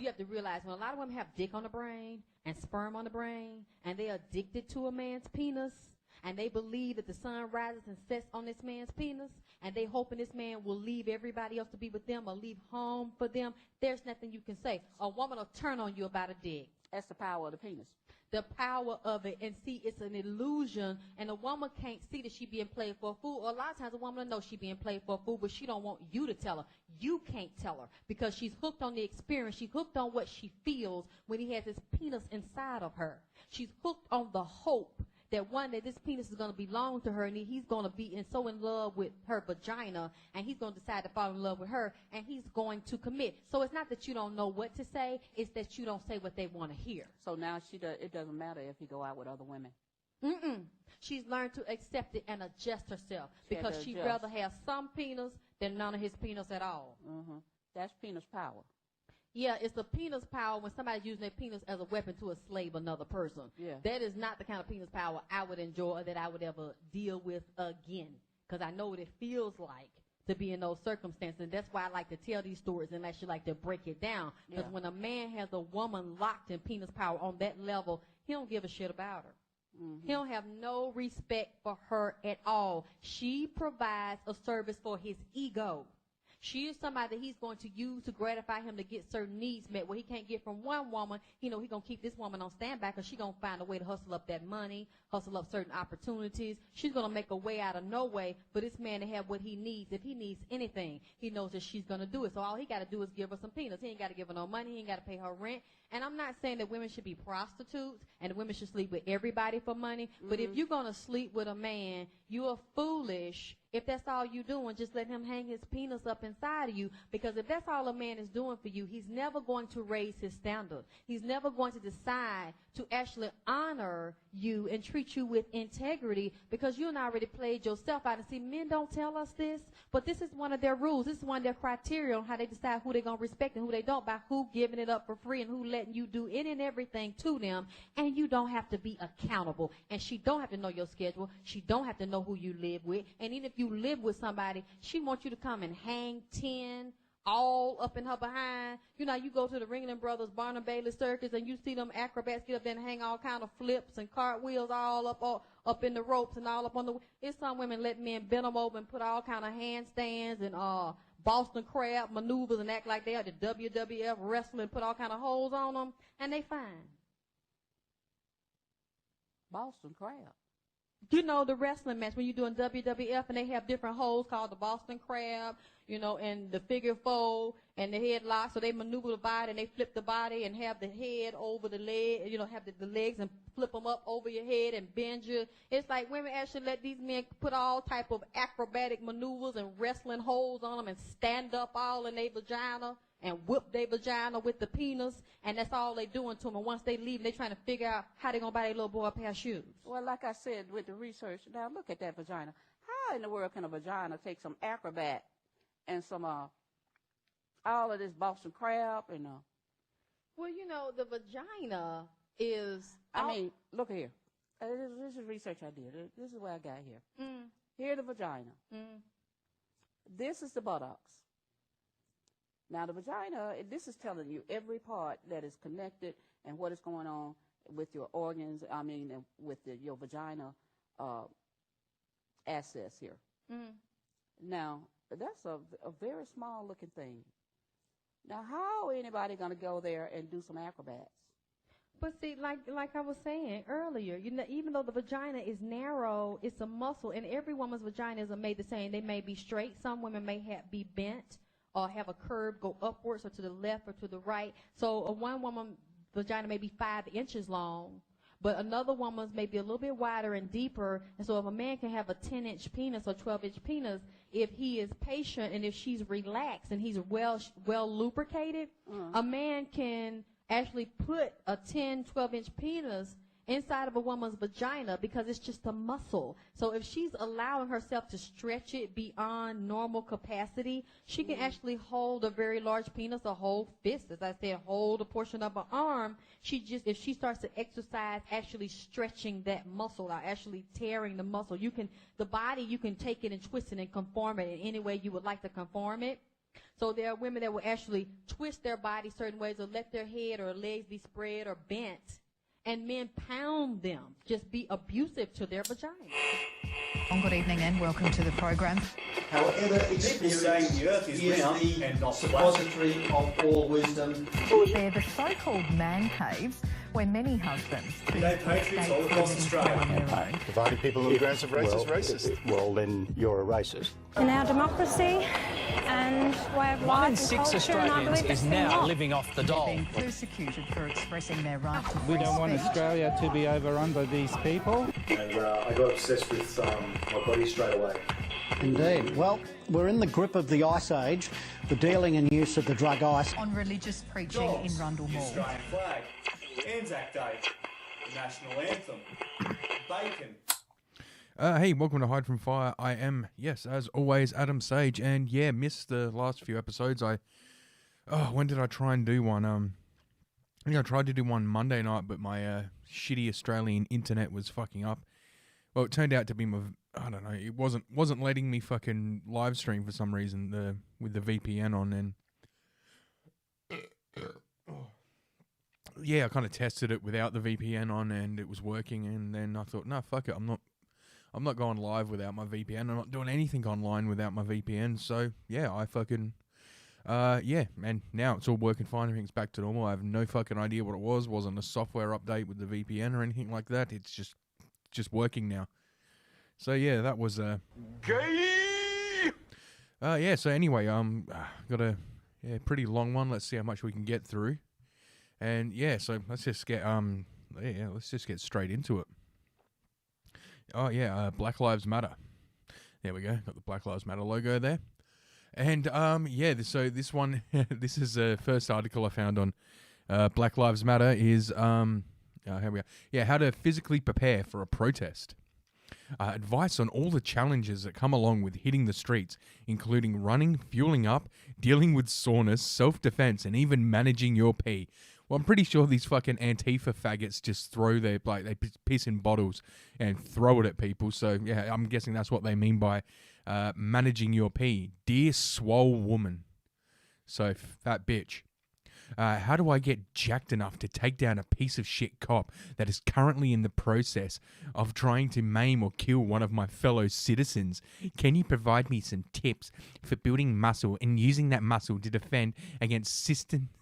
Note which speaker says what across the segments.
Speaker 1: you have to realize when a lot of women have dick on the brain and sperm on the brain, and they're addicted to a man's penis, and they believe that the sun rises and sets on this man's penis, and they hoping this man will leave everybody else to be with them or leave home for them, there's nothing you can say. A woman will turn on you about a dick.
Speaker 2: That's the power of the penis.
Speaker 1: The power of it. And see, it's an illusion, and a woman can't see that she being played for a fool. Or a lot of times a woman knows she being played for a fool, but she don't want you to tell her. You can't tell her because she's hooked on the experience. She's hooked on what she feels when he has his penis inside of her. She's hooked on the hope that one day this penis is going to belong to her, and he's going to be so in love with her vagina, and he's going to decide to fall in love with her, and he's going to commit. So it's not that you don't know what to say, it's that you don't say what they want to hear.
Speaker 2: So now it doesn't matter if he go out with other women.
Speaker 1: She's learned to accept it and adjust herself because she'd rather have some penis than none of his penis at all.
Speaker 2: That's penis power.
Speaker 1: Yeah, it's the penis power when somebody's using their penis as a weapon to enslave another person.
Speaker 2: Yeah.
Speaker 1: That is not the kind of penis power I would enjoy or that I would ever deal with again, because I know what it feels like to be in those circumstances. And that's why I like to tell these stories and actually like to break it down. Because when a man has a woman locked in penis power on that level, he don't give a shit about her. He don't have no respect for her at all. She provides a service for his ego. She is somebody that he's going to use to gratify him to get certain needs met. What he can't get from one woman, he's going to keep this woman on standby because she's going to find a way to hustle up that money, hustle up certain opportunities. She's going to make a way out of no way for this man to have what he needs. If he needs anything, he knows that she's going to do it. So all he got to do is give her some peanuts. He ain't got to give her no money. He ain't got to pay her rent. And I'm not saying that women should be prostitutes and that women should sleep with everybody for money. But if you're going to sleep with a man, you are foolish if that's all you doing. Just let him hang his penis up inside of you. Because if that's all a man is doing for you, he's never going to raise his standard. He's never going to decide to actually honor you and treat you with integrity because you and I already played yourself out. And see, men don't tell us this, but this is one of their rules. This is one of their criteria on how they decide who they're going to respect and who they don't by who giving it up for free and who letting you do any and everything to them. And you don't have to be accountable. And she don't have to know your schedule. She don't have to know who you live with. And even if you live with somebody, she wants you to come and hang 10 all up in her behind. You know, you go to the Ringling Brothers Barnum Bailey Circus and you see them acrobats get up there and hang all kind of flips and cartwheels all up in the ropes and all up on the. It's some women let men bend them over and put all kind of handstands and Boston crab maneuvers and act like they are the WWF wrestling, put all kind of holes on them, and they fine.
Speaker 2: Boston crab.
Speaker 1: You know, the wrestling match when you're doing WWF and they have different holds called the Boston crab, you know, and the figure four and the headlock. So they maneuver the body and they flip the body and have the head over the leg, you know, have the legs and flip them up over your head and bend you. It's like women actually let these men put all type of acrobatic maneuvers and wrestling holds on them and stand up all in their vagina and whip their vagina with the penis, and that's all they doing to them. And once they leave, they trying to figure out how they going to buy their little boy a pair of shoes.
Speaker 2: Well, like I said with the research, now look at that vagina. How in the world can a vagina take some acrobat and some all of this Boston crab and
Speaker 1: Well, you know, the vagina is.
Speaker 2: I mean, look here. This is research I did. This is what I got here. Here's the vagina. This is the buttocks. Now, the vagina, this is telling you every part that is connected and what is going on with your organs, with your vagina access here. Now, that's a very small-looking thing. Now, how anybody going to go there and do some acrobats?
Speaker 1: But see, like I was saying earlier, you know, even though the vagina is narrow, it's a muscle, and every woman's vagina isn't made the same. They may be straight. Some women may be bent or have a curve go upwards or to the left or to the right. So one woman's vagina may be 5 inches long, but another woman's may be a little bit wider and deeper. And so if a man can have a 10-inch penis or 12-inch penis, if he is patient and if she's relaxed and he's well lubricated, a man can actually put a 10, 12-inch penis inside of a woman's vagina because it's just a muscle. So if she's allowing herself to stretch it beyond normal capacity, she can actually hold a very large penis, a whole fist, as I said, hold a portion of her arm. If she starts to exercise, actually stretching that muscle out, actually tearing the muscle. The body, you can take it and twist it and conform it in any way you would like to conform it. So there are women that will actually twist their body certain ways or let their head or legs be spread or bent, and men pound them, just be abusive to their vagina.
Speaker 3: Good evening and welcome to the program.
Speaker 4: However, experience
Speaker 5: the earth is
Speaker 4: the
Speaker 5: and not
Speaker 4: suppository of all wisdom.
Speaker 3: They're the so-called man caves where many husbands
Speaker 5: They patriots all across Australia.
Speaker 6: Dividing people who grounds of race is racist.
Speaker 7: Well, then you're a racist.
Speaker 8: In our democracy and way of life,
Speaker 9: 1 in 6 Australians is now living off the dole.
Speaker 3: being persecuted for expressing their right to
Speaker 10: We don't want
Speaker 3: speech.
Speaker 10: Australia to be overrun by these people.
Speaker 11: And I got obsessed with my body straight away.
Speaker 12: Indeed. Well, we're in the grip of the Ice Age, the dealing and use of the drug ice.
Speaker 3: On religious preaching in Rundle
Speaker 5: The
Speaker 3: Mall.
Speaker 5: Australian flag, Anzac Day, the national anthem, bacon.
Speaker 13: Hey, welcome to Hide from Fire. I am, yes, as always, Adam Sage, and yeah, missed the last few episodes. When did I try and do one? I think I tried to do one Monday night, but my shitty Australian internet was fucking up. Well, it turned out to be I don't know, it wasn't letting me fucking live stream for some reason with the VPN on, and yeah, I kind of tested it without the VPN on, and it was working, and then I thought, no, fuck it, I'm not going live without my VPN. I'm not doing anything online without my VPN. So yeah, I fucking and now it's all working fine. Everything's back to normal. I have no fucking idea what it was. Wasn't a software update with the VPN or anything like that. It's just working now. So yeah, that was gay. So anyway, got a pretty long one. Let's see how much we can get through. And yeah, so let's just get straight into it. Oh yeah, Black Lives Matter. There we go. Got the Black Lives Matter logo there. And so this one, this is the first article I found on Black Lives Matter is here we are. Yeah, how to physically prepare for a protest. Advice on all the challenges that come along with hitting the streets, including running, fueling up, dealing with soreness, self-defense, and even managing your pee. Well, I'm pretty sure these fucking Antifa faggots just throw they piss in bottles and throw it at people. So, yeah, I'm guessing that's what they mean by managing your pee. Dear swole woman. So, fat bitch. How do I get jacked enough to take down a piece of shit cop that is currently in the process of trying to maim or kill one of my fellow citizens? Can you provide me some tips for building muscle and using that muscle to defend against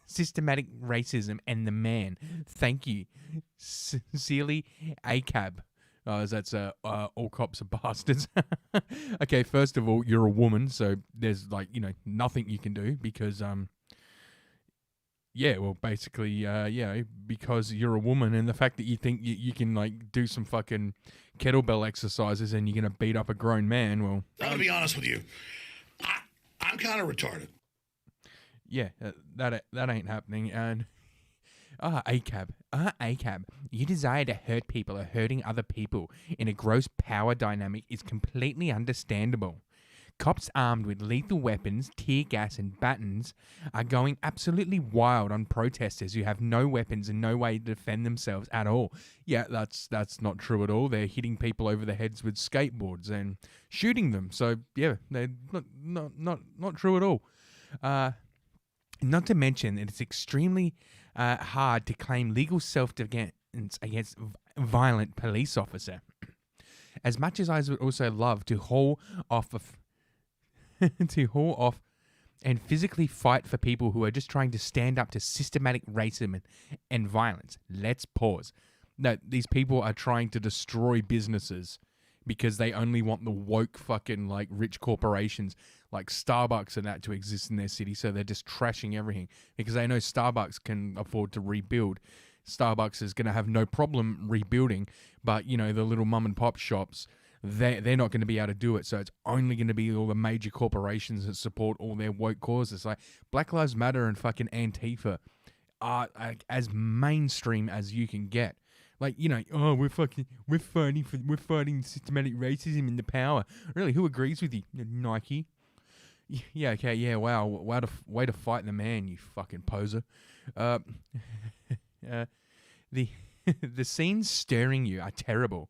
Speaker 13: systematic racism and the man? Thank you. Sincerely, ACAB. That's all cops are bastards. Okay, first of all, you're a woman, so there's nothing you can do because yeah, well, basically, because you're a woman, and the fact that you think you can do some fucking kettlebell exercises and you're gonna beat up a grown man, well,
Speaker 6: I'm gonna be honest with you. I'm kind of retarded.
Speaker 13: Yeah, that ain't happening. And ACAB, your desire to hurt people or hurting other people in a gross power dynamic is completely understandable. Cops armed with lethal weapons, tear gas and batons are going absolutely wild on protesters who have no weapons and no way to defend themselves at all. Yeah, that's not true at all. They're hitting people over the heads with skateboards and shooting them. So yeah, they're not true at all. Not to mention that it's extremely hard to claim legal self-defense against violent police officer. As much as I would also love to haul off and physically fight for people who are just trying to stand up to systematic racism and violence. Let's pause. No, these people are trying to destroy businesses because they only want the woke fucking rich corporations like Starbucks and that to exist in their city. So they're just trashing everything because they know Starbucks can afford to rebuild. Starbucks is going to have no problem rebuilding, but the little mum and pop shops, they're not going to be able to do it. So it's only going to be all the major corporations that support all their woke causes. Like Black Lives Matter and fucking Antifa are as mainstream as you can get. We're fighting systematic racism in the power. Really, who agrees with you? Nike. Yeah, okay, yeah, wow. Way to fight the man, you fucking poser. The scenes stirring you are terrible.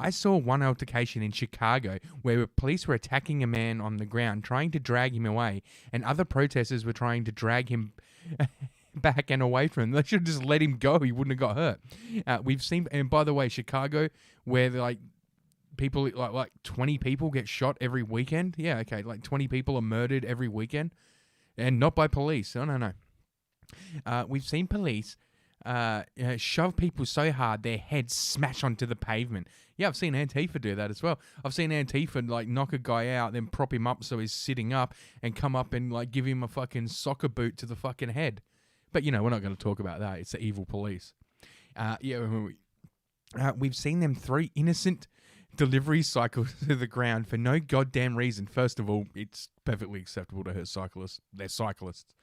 Speaker 13: I saw one altercation in Chicago where police were attacking a man on the ground, trying to drag him away, and other protesters were trying to drag him back and away from him. They should have just let him go. He wouldn't have got hurt. We've seen, and by the way, Chicago, where like people, like 20 people get shot every weekend. Yeah, okay, like 20 people are murdered every weekend, and not by police. No. We've seen police shove people so hard their heads smash onto the pavement. Yeah, I've seen Antifa do that as well. I've seen Antifa like knock a guy out, then prop him up so he's sitting up, and come up and like give him a fucking soccer boot to the fucking head. But you know, we're not going to talk about that. It's the evil police. We've seen them throw innocent delivery cycles to the ground for no goddamn reason. First of all, it's perfectly acceptable to hurt cyclists. They're cyclists.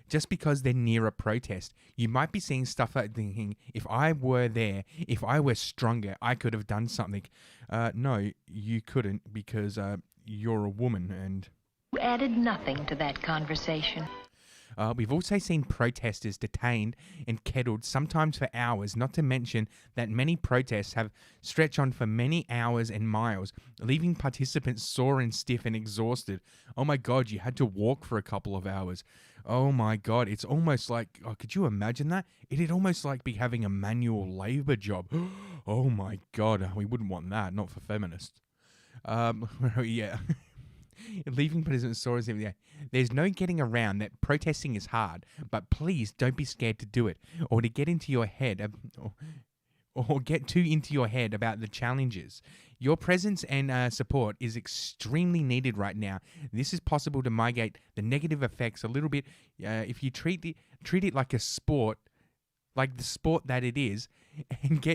Speaker 13: Just because they're near a protest, you might be seeing stuff like thinking, if I were there, if I were stronger, I could have done something. No, you couldn't, because you're a woman and...
Speaker 14: You added nothing to that conversation.
Speaker 13: We've also seen protesters detained and kettled, sometimes for hours, not to mention that many protests have stretched on for many hours and miles, leaving participants sore and stiff and exhausted. Oh my God, you had to walk for a couple of hours. Oh my God, it's almost like, could you imagine that? It'd almost like be having a manual labor job. Oh my God, we wouldn't want that, not for feminists. Yeah. Leaving participants sore and stiff. Yeah. There's no getting around that protesting is hard, but please don't be scared to do it or to get into your head or get too into your head about the challenges. Your presence and support is extremely needed right now. This is possible to mitigate the negative effects a little bit if you treat it like a sport, like the sport that it is, and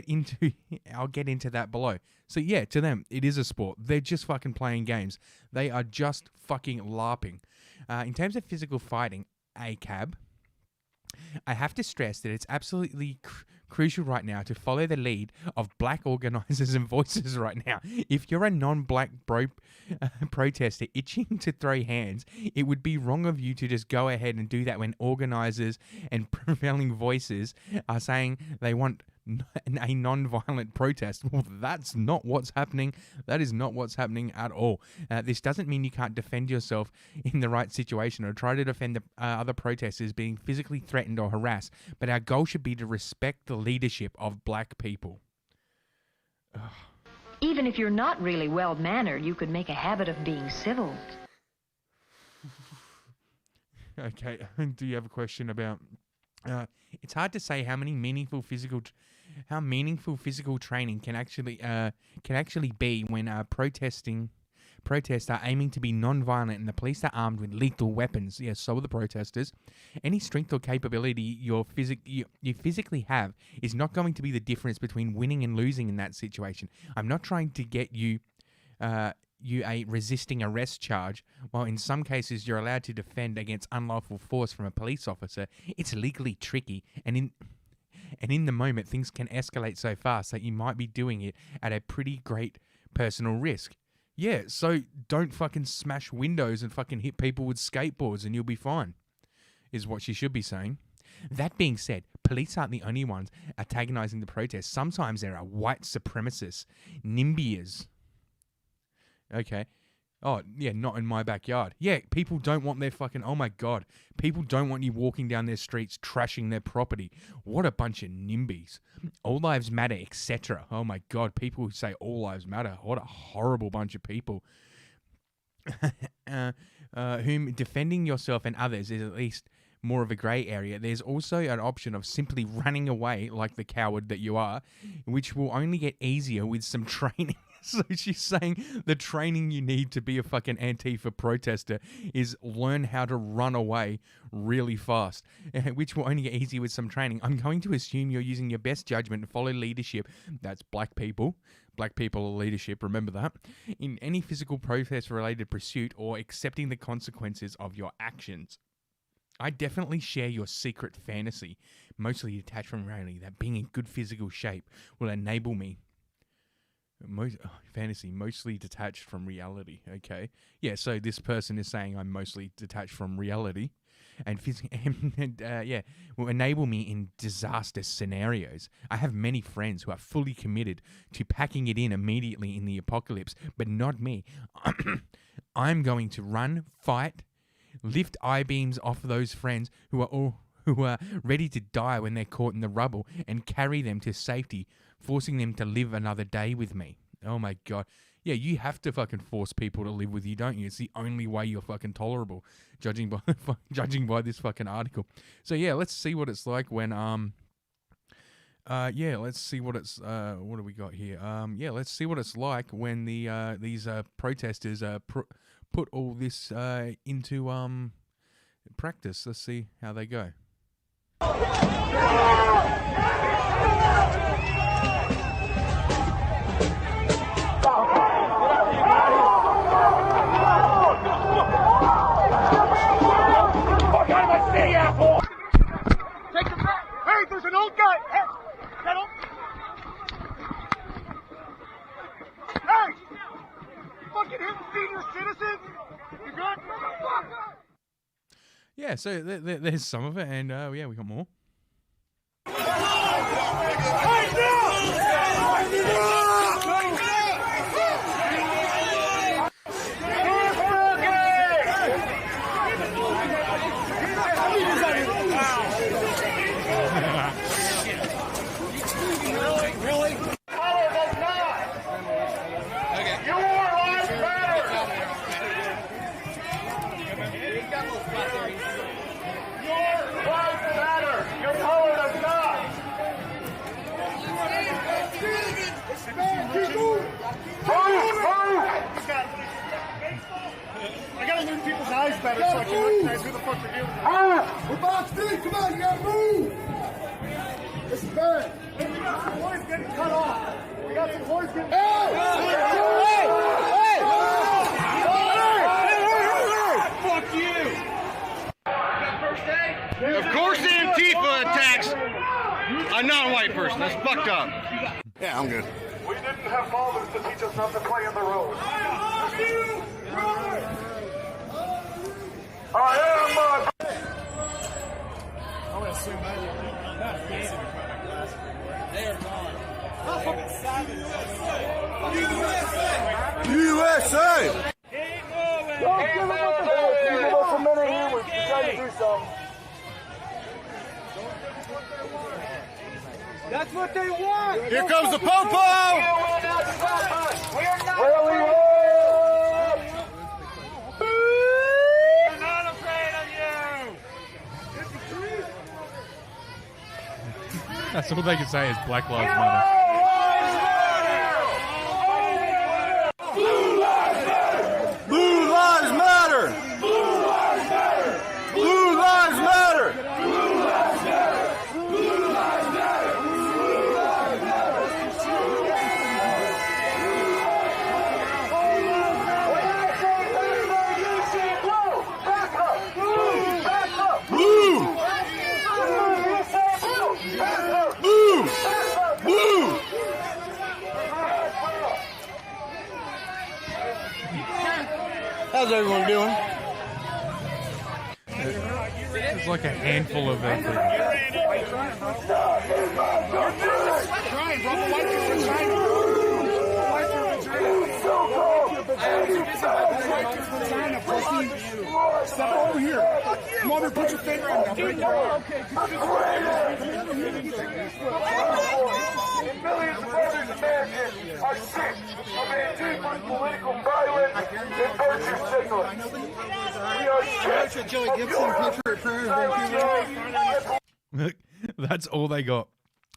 Speaker 13: I'll get into that below. So yeah, to them, it is a sport. They're just fucking playing games. They are just fucking LARPing. In terms of physical fighting, ACAB, I have to stress that it's absolutely crucial right now to follow the lead of black organizers and voices right now. If you're a non-black protester itching to throw hands, it would be wrong of you to just go ahead and do that when organizers and prevailing voices are saying they want a non-violent protest. Well, that's not what's happening. That is not what's happening at all. This doesn't mean you can't defend yourself in the right situation or try to defend the other protesters being physically threatened or harassed, but our goal should be to respect the leadership of black people.
Speaker 14: Even if you're not really well-mannered, you could make a habit of being civil.
Speaker 13: Okay, do you have a question about... it's hard to say how meaningful physical training can actually be when protests are aiming to be non-violent and the police are armed with lethal weapons. Yes, so are the protesters. Any strength or capability you physically have is not going to be the difference between winning and losing in that situation. I'm not trying to get you a resisting arrest charge, while in some cases you're allowed to defend against unlawful force from a police officer. It's legally tricky, and in the moment things can escalate so fast that you might be doing it at a pretty great personal risk. Yeah, so don't fucking smash windows and fucking hit people with skateboards and you'll be fine, is what she should be saying. That being said, police aren't the only ones antagonizing the protests. Sometimes there are white supremacists, NIMBYers. Okay. Oh, yeah, not in my backyard. Yeah, people don't want their fucking... Oh, my God. People don't want you walking down their streets trashing their property. What a bunch of NIMBYs. All lives matter, etc. Oh, my God. People who say all lives matter. What a horrible bunch of people. Whom defending yourself and others is at least more of a grey area. There's also an option of simply running away like the coward that you are, which will only get easier with some training. So she's saying the training you need to be a fucking Antifa protester is learn how to run away really fast, which will only get easier with some training. I'm going to assume you're using your best judgment to follow leadership. That's black people. Black people are leadership, remember that. In any physical protest-related pursuit or accepting the consequences of your actions. I definitely share your secret fantasy, mostly detached from reality, that being in good physical shape will enable me. Fantasy, mostly detached from reality. Okay. Yeah, so this person is saying I'm mostly detached from reality. and will enable me in disaster scenarios. I have many friends who are fully committed to packing it in immediately in the apocalypse, but not me. I'm going to run, fight, lift I-beams off those friends who are ready to die when they're caught in the rubble, and carry them to safety, forcing them to live another day with me. Oh my God. Yeah, you have to fucking force people to live with you, don't you? It's the only way you're fucking tolerable, judging by this fucking article. So yeah, let's see what it's like when let's see what it's what do we got here? Let's see what it's like when these protesters put all this into practice. Let's see how they go.
Speaker 15: Take the back. Hey, there's an old guy. Hey, that old. Hey, fucking him, senior citizens. You good, motherfucker?
Speaker 13: Yeah, so there's some of it, and we got more.
Speaker 15: I gotta learn people's eyes better so I can recognize who the fuck they're dealing with.
Speaker 16: We're box three, come on, you gotta move! This is bad.
Speaker 15: Hey, we got some boys getting cut off. We got some boys getting Fuck you!
Speaker 17: Of course the Antifa attacks a non-white person. That's fucked up.
Speaker 16: Yeah, I'm good.
Speaker 15: We didn't have fathers to teach us not to play in the road. I am I want to swing by they are gone.
Speaker 16: USA!
Speaker 15: Don't give them what the Give us a minute here. We're trying to do something. That's what they want.
Speaker 17: Here comes the popo!
Speaker 15: Really? We're not afraid of you.
Speaker 13: That's all they can say is Black Lives Matter.
Speaker 16: Blue lives matter! Blue lives matter! Blue lives matter! Blue lives matter! Blue lives matter! Blue lives matter!
Speaker 17: How's everyone doing?
Speaker 13: It's like a handful of them.
Speaker 15: Step over here. Come over, put your finger on me. Millions of Americans are sick of Antifa's political violence and virtue signaling. We are sick of
Speaker 13: Look, that's all they got.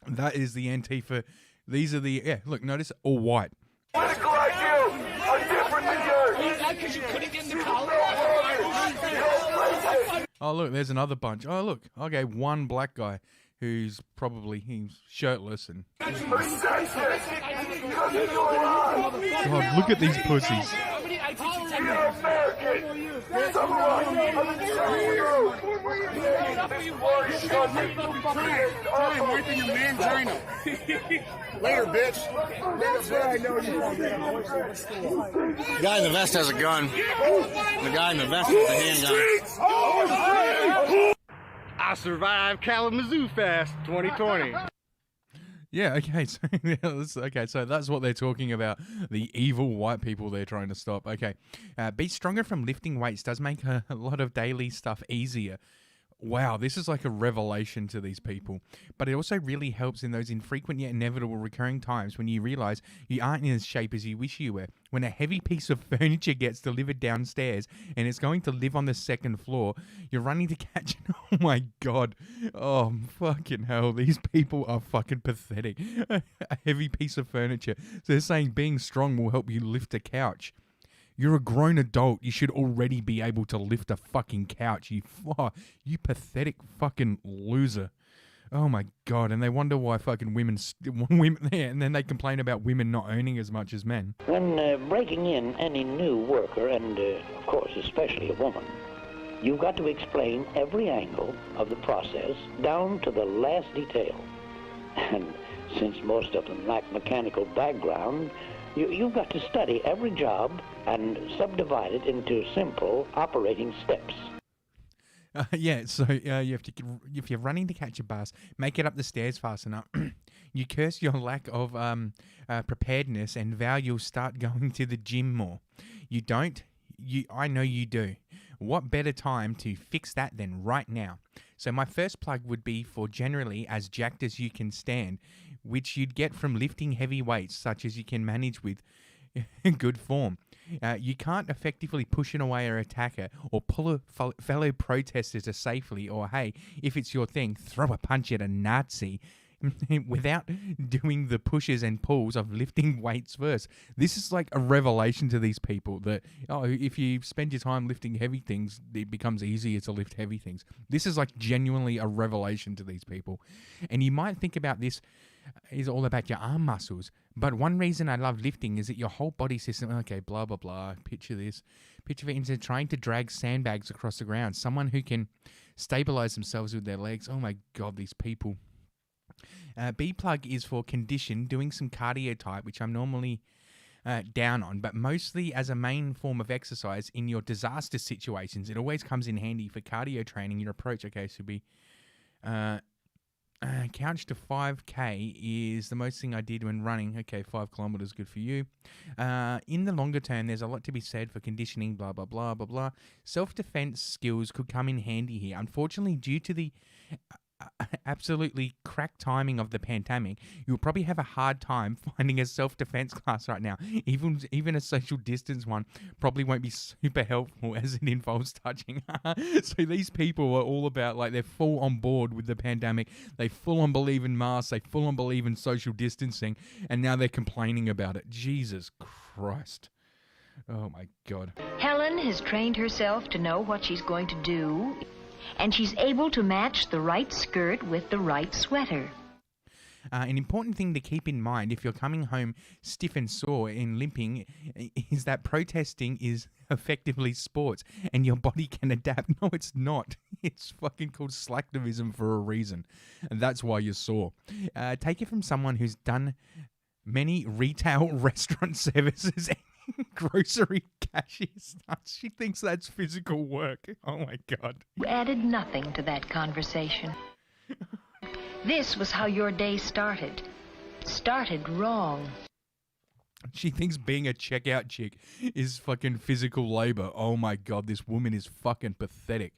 Speaker 13: That is the Antifa. These are the look, notice all white.
Speaker 15: Political IQ are different than yours. Because you couldn't get in the collar.
Speaker 13: Oh look, there's another bunch. Oh look, okay, one black guy who's he's shirtless and. God, look at these pussies.
Speaker 15: You're American. Some of us have been showing you. This bloody country will be created
Speaker 16: Right in your mangina. Later, bitch.
Speaker 15: That's where I know you.
Speaker 16: The guy in the vest has a gun. The guy in the vest has a handgun.
Speaker 17: I survived Kalamazoo Fest 2020.
Speaker 13: Yeah, okay, so that's what they're talking about. The evil white people they're trying to stop. Okay, be stronger from lifting weights does make a lot of daily stuff easier. Wow, this is like a revelation to these people. But it also really helps in those infrequent yet inevitable recurring times when you realize you aren't in as shape as you wish you were. When a heavy piece of furniture gets delivered downstairs and it's going to live on the second floor, you're running to catch it. Oh my God. Oh, fucking hell. These people are fucking pathetic. A heavy piece of furniture. So they're saying being strong will help you lift a couch. You're a grown adult. You should already be able to lift a fucking couch. You pathetic fucking loser. Oh my God. And they wonder why fucking women and then they complain about women not earning as much as men.
Speaker 18: When breaking in any new worker, and of course especially a woman, you've got to explain every angle of the process down to the last detail. And since most of them lack mechanical background, you've got to study every job and subdivide it into simple operating steps.
Speaker 13: So you have to, if you're running to catch a bus, make it up the stairs fast enough. You curse your lack of preparedness and vow you'll start going to the gym more. You don't? I know you do. What better time to fix that than right now? So my first plug would be for generally as jacked as you can stand, which you'd get from lifting heavy weights such as you can manage with good form. You can't effectively push an away or attacker or pull a fellow protester to safely, or hey, if it's your thing, throw a punch at a Nazi without doing the pushes and pulls of lifting weights first. This is like a revelation to these people that, if you spend your time lifting heavy things, it becomes easier to lift heavy things. This is like genuinely a revelation to these people. And you might think about this is all about your arm muscles. But one reason I love lifting is that your whole body system, okay, blah, blah, blah, picture this. Picture it into trying to drag sandbags across the ground. Someone who can stabilize themselves with their legs. Oh my God, these people. B-plug is for condition, doing some cardio type, which I'm normally down on, but mostly as a main form of exercise in your disaster situations. It always comes in handy for cardio training. Your approach, okay, should be couch to 5K is the most thing I did when running. Okay, 5 kilometers, good for you. In the longer term, there's a lot to be said for conditioning, blah, blah, blah, blah, blah. Self-defense skills could come in handy here. Unfortunately, due to the absolutely crack timing of the pandemic, you'll probably have a hard time finding a self-defense class right now. Even a social distance one probably won't be super helpful as it involves touching. So these people are all about, like, they're full on board with the pandemic. They full on believe in masks. They full on believe in social distancing. And now they're complaining about it. Jesus Christ. Oh my God.
Speaker 14: Helen has trained herself to know what she's going to do, and she's able to match the right skirt with the right sweater.
Speaker 13: An important thing to keep in mind if you're coming home stiff and sore and limping is that protesting is effectively sports and your body can adapt. No, it's not. It's fucking called slacktivism for a reason. And that's why you're sore. Take it from someone who's done many retail restaurant services and grocery cashier stuff. She thinks that's physical work. Oh my God.
Speaker 14: You added nothing to that conversation. This was how your day started. Started wrong.
Speaker 13: She thinks being a checkout chick is fucking physical labor. Oh my God, this woman is fucking pathetic.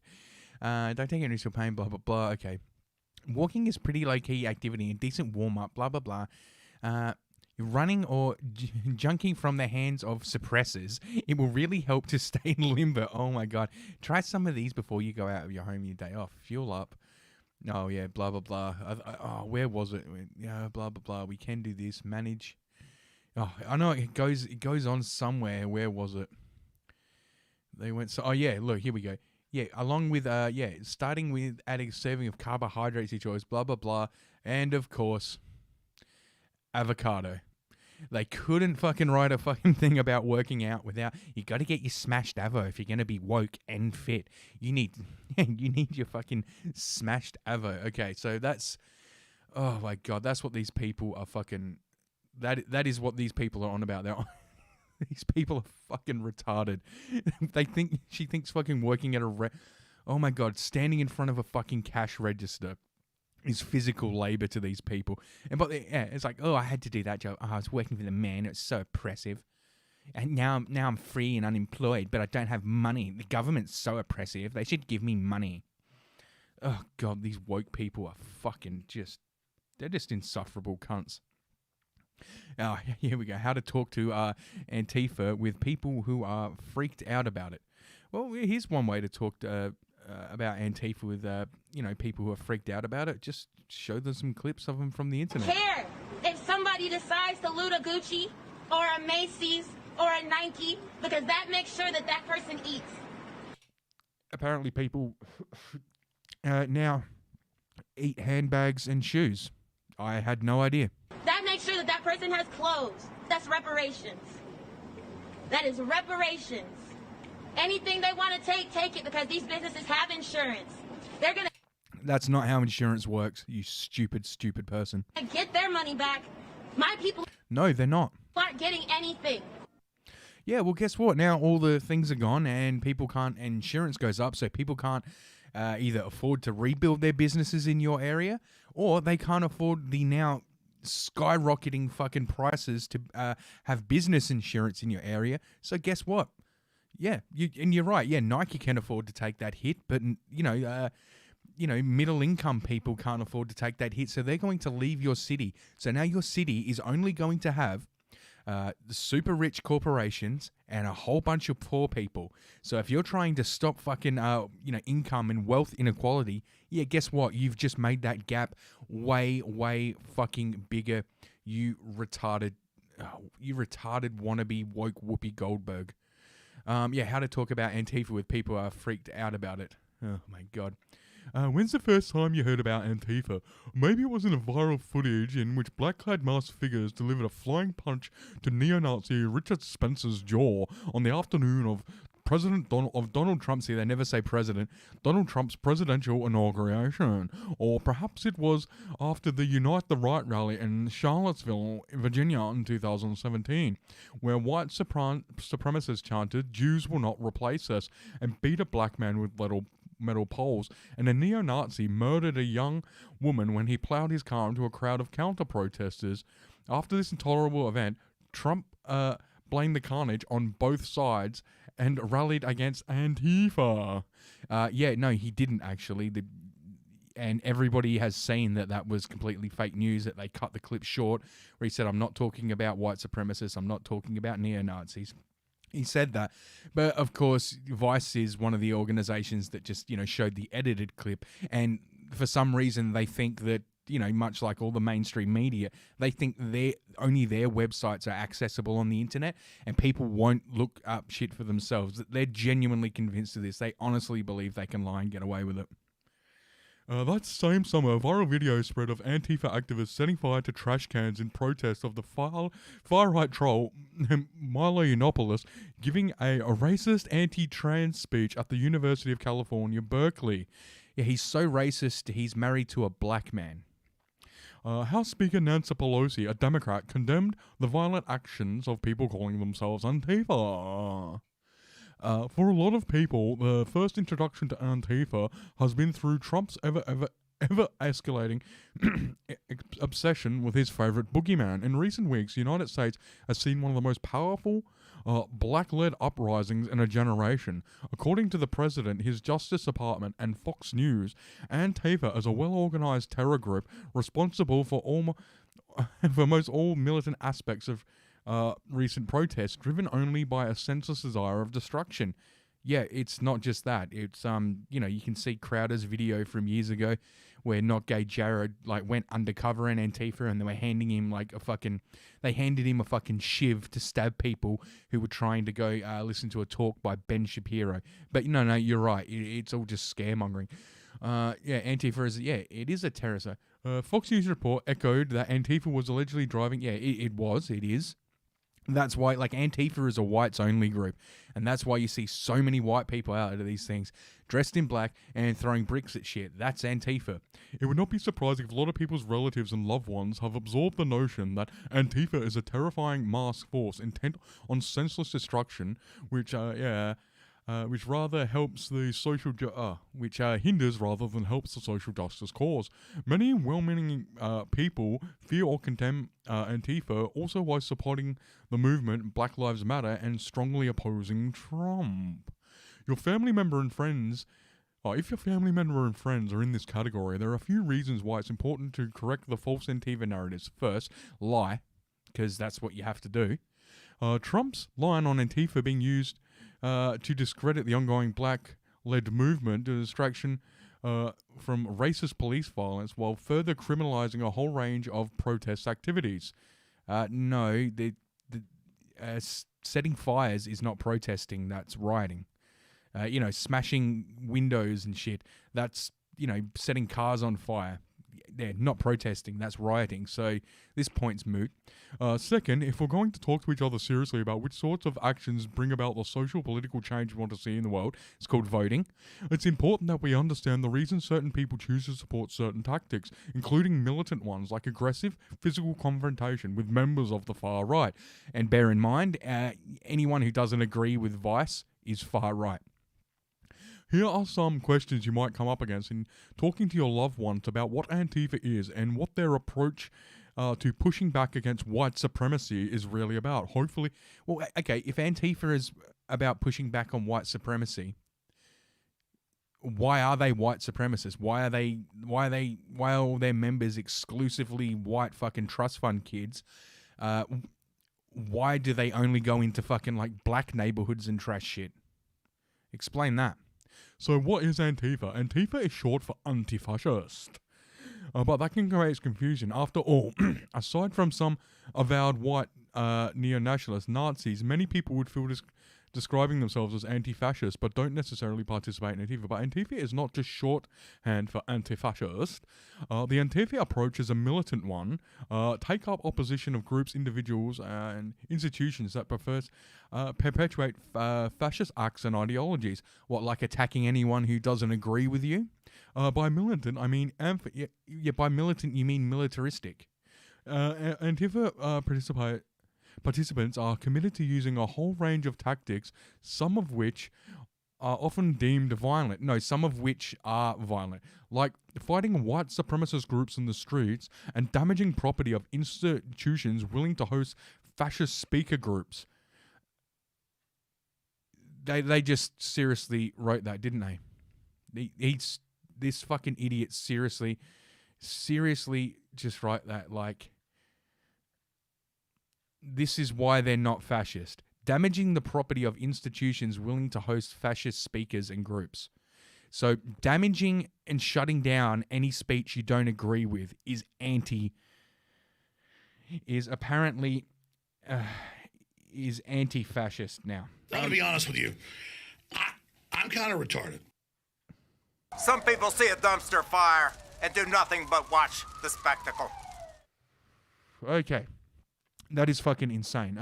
Speaker 13: Don't take any risk of pain, blah, blah, blah. Okay. Walking is pretty low-key activity, a decent warm-up, blah, blah, blah. Running or junking from the hands of suppressors, it will really help to stay limber. Oh my God. Try some of these before you go out of your home your day off. Fuel up. Oh yeah, blah, blah, blah. Where was it? Yeah, blah, blah, blah. We can do this. Manage. Oh, I know it goes on somewhere. Where was it? They went, so, oh yeah, look, here we go. Yeah, along with, starting with adding a serving of carbohydrates to your choice, blah, blah, blah. And of course, avocado. They couldn't fucking write a fucking thing about working out without, you got to get your smashed avo if you're going to be woke and fit. You need your fucking smashed avo. Okay, so that's, oh my God, that's what these people are fucking, that is what these people are on about. These people are fucking retarded. She thinks fucking working at oh my God, standing in front of a fucking cash register is physical labor to these people. Yeah, it's like, oh, I had to do that job. Oh, I was working for the man. It was so oppressive. And now I'm free and unemployed, but I don't have money. The government's so oppressive. They should give me money. Oh God, these woke people are fucking they're just insufferable cunts. Oh, here we go. How to talk to Antifa with people who are freaked out about it. Well, here's one way to talk about Antifa with people who are freaked out about it. Just show them some clips of them from the internet.
Speaker 19: Care if somebody decides to loot a Gucci or a Macy's or a Nike, because that makes sure that person eats.
Speaker 13: Apparently, people now eat handbags and shoes. I had no idea.
Speaker 19: That makes sure that person has clothes. That's reparations. That is reparations. Anything they want to take it, because these businesses have insurance. They're going to...
Speaker 13: That's not how insurance works, you stupid, stupid person.
Speaker 19: Get their money back. My people...
Speaker 13: No, they're not.
Speaker 19: Aren't getting anything.
Speaker 13: Yeah, well, guess what? Now all the things are gone and people can't... Insurance goes up, so people can't either afford to rebuild their businesses in your area, or they can't afford the now skyrocketing fucking prices to have business insurance in your area. So guess what? Yeah, you're right. Yeah, Nike can afford to take that hit, but middle income people can't afford to take that hit, so they're going to leave your city. So now your city is only going to have the super rich corporations and a whole bunch of poor people. So if you're trying to stop fucking income and wealth inequality, yeah, guess what? You've just made that gap way fucking bigger. You retarded wannabe woke Whoopi Goldberg. How to talk about Antifa with people who are freaked out about it. Oh my God. When's the first time you heard about Antifa? Maybe it was in a viral footage in which black-clad masked figures delivered a flying punch to neo-Nazi Richard Spencer's jaw on the afternoon of Donald Trump. See, they never say president. Donald Trump's presidential inauguration. Or perhaps it was after the Unite the Right rally in Charlottesville, Virginia in 2017, where white supremacists chanted, "Jews will not replace us," and beat a black man with metal poles, and a neo-Nazi murdered a young woman when he plowed his car into a crowd of counter-protesters. After this intolerable event, Trump blamed the carnage on both sides and rallied against Antifa. No, he didn't actually. And everybody has seen that was completely fake news, that they cut the clip short, where he said, "I'm not talking about white supremacists, I'm not talking about neo-Nazis." He said that. But, of course, Vice is one of the organizations that just, showed the edited clip. And for some reason, they think that, much like all the mainstream media, they think only their websites are accessible on the internet and people won't look up shit for themselves. They're genuinely convinced of this. They honestly believe they can lie and get away with it. That same summer, a viral video spread of Antifa activists setting fire to trash cans in protest of the far-right troll Milo Yiannopoulos giving a racist anti-trans speech at the University of California, Berkeley. Yeah, he's so racist, he's married to a black man. House Speaker Nancy Pelosi, a Democrat, condemned the violent actions of people calling themselves Antifa. For a lot of people, the first introduction to Antifa has been through Trump's ever escalating obsession with his favorite boogeyman. In recent weeks, the United States has seen one of the most powerful black-led uprisings in a generation. According to the president, his Justice Department, and Fox News, Antifa is a well-organized terror group responsible for most all militant aspects of recent protests, driven only by a senseless desire of destruction. Yeah, it's not just that. It's you can see Crowder's video from years ago where Not Gay Jared went undercover in Antifa and they were handing him they handed him a fucking shiv to stab people who were trying to go listen to a talk by Ben Shapiro. But no, you're right. It's all just scaremongering. Antifa is, it is a terrorist. Fox News report echoed that Antifa was allegedly driving. It is. That's why, Antifa is a whites-only group, and that's why you see so many white people out of these things, dressed in black and throwing bricks at shit. That's Antifa. It would not be surprising if a lot of people's relatives and loved ones have absorbed the notion that Antifa is a terrifying masked force intent on senseless destruction, which rather helps the social which hinders rather than helps the social justice cause. Many well-meaning people fear or condemn Antifa, also while supporting the movement Black Lives Matter and strongly opposing Trump. Your family member and friends. If your family member and friends are in this category, there are a few reasons why it's important to correct the false Antifa narratives. First, lie, because that's what you have to do. Trump's line on Antifa being used to discredit the ongoing black-led movement to distraction from racist police violence while further criminalizing a whole range of protest activities. Setting fires is not protesting, that's rioting. Smashing windows and shit, that's, setting cars on fire. They're not protesting, that's rioting. So this point's moot. Second, if we're going to talk to each other seriously about which sorts of actions bring about the social political change we want to see in the world, it's called voting, it's important that we understand the reasons certain people choose to support certain tactics, including militant ones like aggressive physical confrontation with members of the far right. And bear in mind, anyone who doesn't agree with Vice is far right. Here are some questions you might come up against in talking to your loved ones about what Antifa is and what their approach to pushing back against white supremacy is really about. Hopefully, if Antifa is about pushing back on white supremacy, why are they white supremacists? Why are all their members exclusively white fucking trust fund kids? Why do they only go into fucking black neighborhoods and trash shit? Explain that. So what is Antifa? Antifa is short for anti-fascist. But that can create confusion. After all, aside from some avowed white neo-nationalist Nazis, many people would feel describing themselves as anti-fascist but don't necessarily participate in Antifa. But Antifa is not just shorthand for anti-fascist. The Antifa approach is a militant one. Take up opposition of groups, individuals, and institutions that perpetuate fascist acts and ideologies. What, like attacking anyone who doesn't agree with you? By militant, I mean by militant you mean militaristic. Antifa participants are committed to using a whole range of tactics, some of which are often deemed violent. No, some of which are violent, like fighting white supremacist groups in the streets and damaging property of institutions willing to host fascist speaker groups. They just seriously wrote that, didn't they? This fucking idiot seriously just write that, this is why they're not fascist. Damaging the property of institutions willing to host fascist speakers and groups. So damaging and shutting down any speech you don't agree with is apparently anti-fascist now.
Speaker 6: I'm going to be honest with you. I'm kind of retarded.
Speaker 20: Some people see a dumpster fire and do nothing but watch the spectacle.
Speaker 13: Okay. That is fucking insane.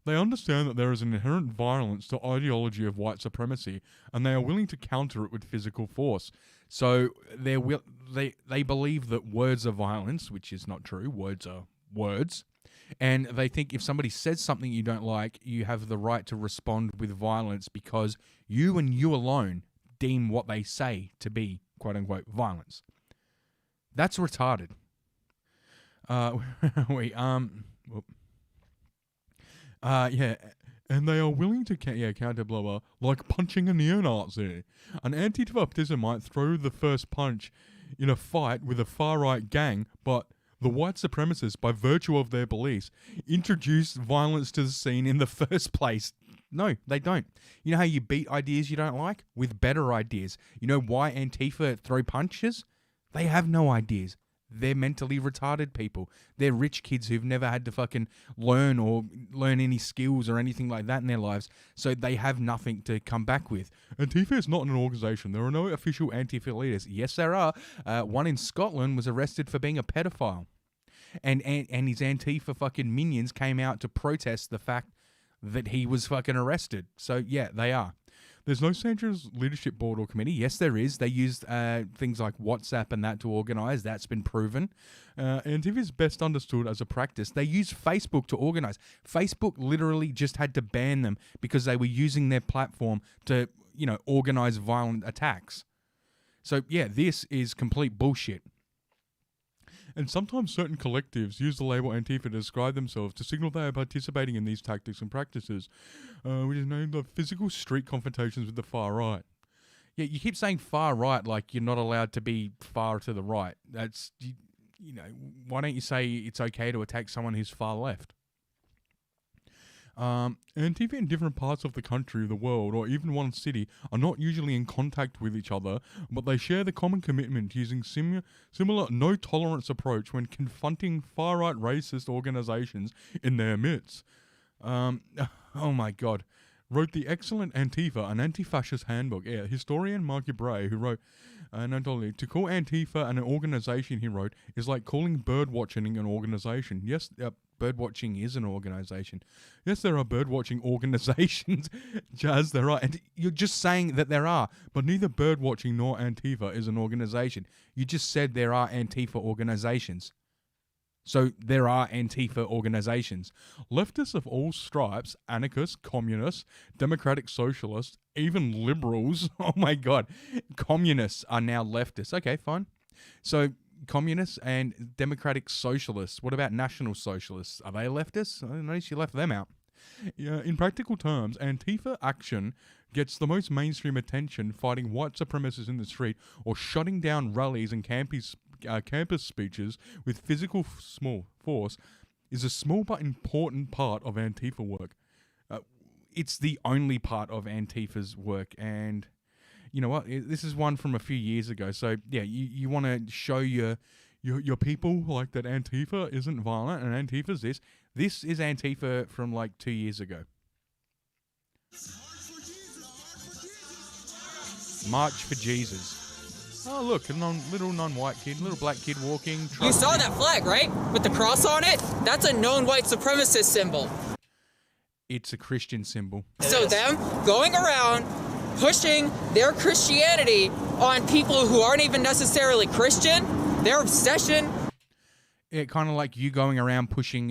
Speaker 13: They understand that there is an inherent violence to ideology of white supremacy, and they are willing to counter it with physical force. So they believe that words are violence, which is not true. Words are words. And they think if somebody says something you don't like, you have the right to respond with violence because you and you alone deem what they say to be, quote-unquote, violence. That's retarded. And they are willing to counter blah blah, like punching a neo-Nazi. An Antifa participant might throw the first punch in a fight with a far-right gang, but the white supremacists, by virtue of their beliefs, introduced violence to the scene in the first place. No, they don't. You know how you beat ideas you don't like? With better ideas. You know why Antifa throw punches? They have no ideas. They're mentally retarded people. They're rich kids who've never had to fucking learn any skills or anything like that in their lives, so they have nothing to come back with. Antifa is not an organisation. There are no official Antifa leaders. Yes, there are. One in Scotland was arrested for being a pedophile. And his Antifa fucking minions came out to protest the fact that he was fucking arrested. So, yeah, they are. There's no Sandra's leadership board or committee. Yes, there is. They used things like WhatsApp and that to organise. That's been proven. Antifa is best understood as a practice. They use Facebook to organise. Facebook literally just had to ban them because they were using their platform to, organise violent attacks. So, yeah, this is complete bullshit. And sometimes certain collectives use the label Antifa to describe themselves to signal they are participating in these tactics and practices, which is named the physical street confrontations with the far right. Yeah, you keep saying far right like you're not allowed to be far to the right. That's, why don't you say it's okay to attack someone who's far left? Antifa in different parts of the country, the world, or even one city are not usually in contact with each other, but they share the common commitment using similar no-tolerance approach when confronting far-right racist organizations in their midst. Oh my God. Wrote the excellent Antifa, an anti-fascist handbook. Yeah, historian Marky Bray, who wrote, to call Antifa an organization, he wrote, is like calling birdwatching an organization. Yes, birdwatching is an organization. Yes, there are birdwatching organizations, Jazz, there are. And you're just saying that there are, but neither birdwatching nor Antifa is an organization. You just said there are Antifa organizations. So there are Antifa organizations. Leftists of all stripes, anarchists, communists, democratic socialists, even liberals, oh my God, communists are now leftists. Okay, fine. So communists and democratic socialists, what about national socialists? Are they leftists? I noticed you left them out. Yeah, in practical terms, Antifa action gets the most mainstream attention fighting white supremacists in the street or shutting down rallies and campus speeches with physical small force is a small but important part of Antifa work. It's the only part of Antifa's work, and you know what? This is one from a few years ago. So yeah, you want to show your people like that Antifa isn't violent and Antifa's this. This is Antifa from like 2 years ago. March for Jesus. Oh, look, a little non-white kid, little black kid walking.
Speaker 21: You saw that flag, right? With the cross on it? That's a known white supremacist symbol.
Speaker 13: It's a Christian symbol.
Speaker 21: So them going around pushing their Christianity on people who aren't even necessarily Christian, their obsession.
Speaker 13: Yeah, kind of like you going around pushing,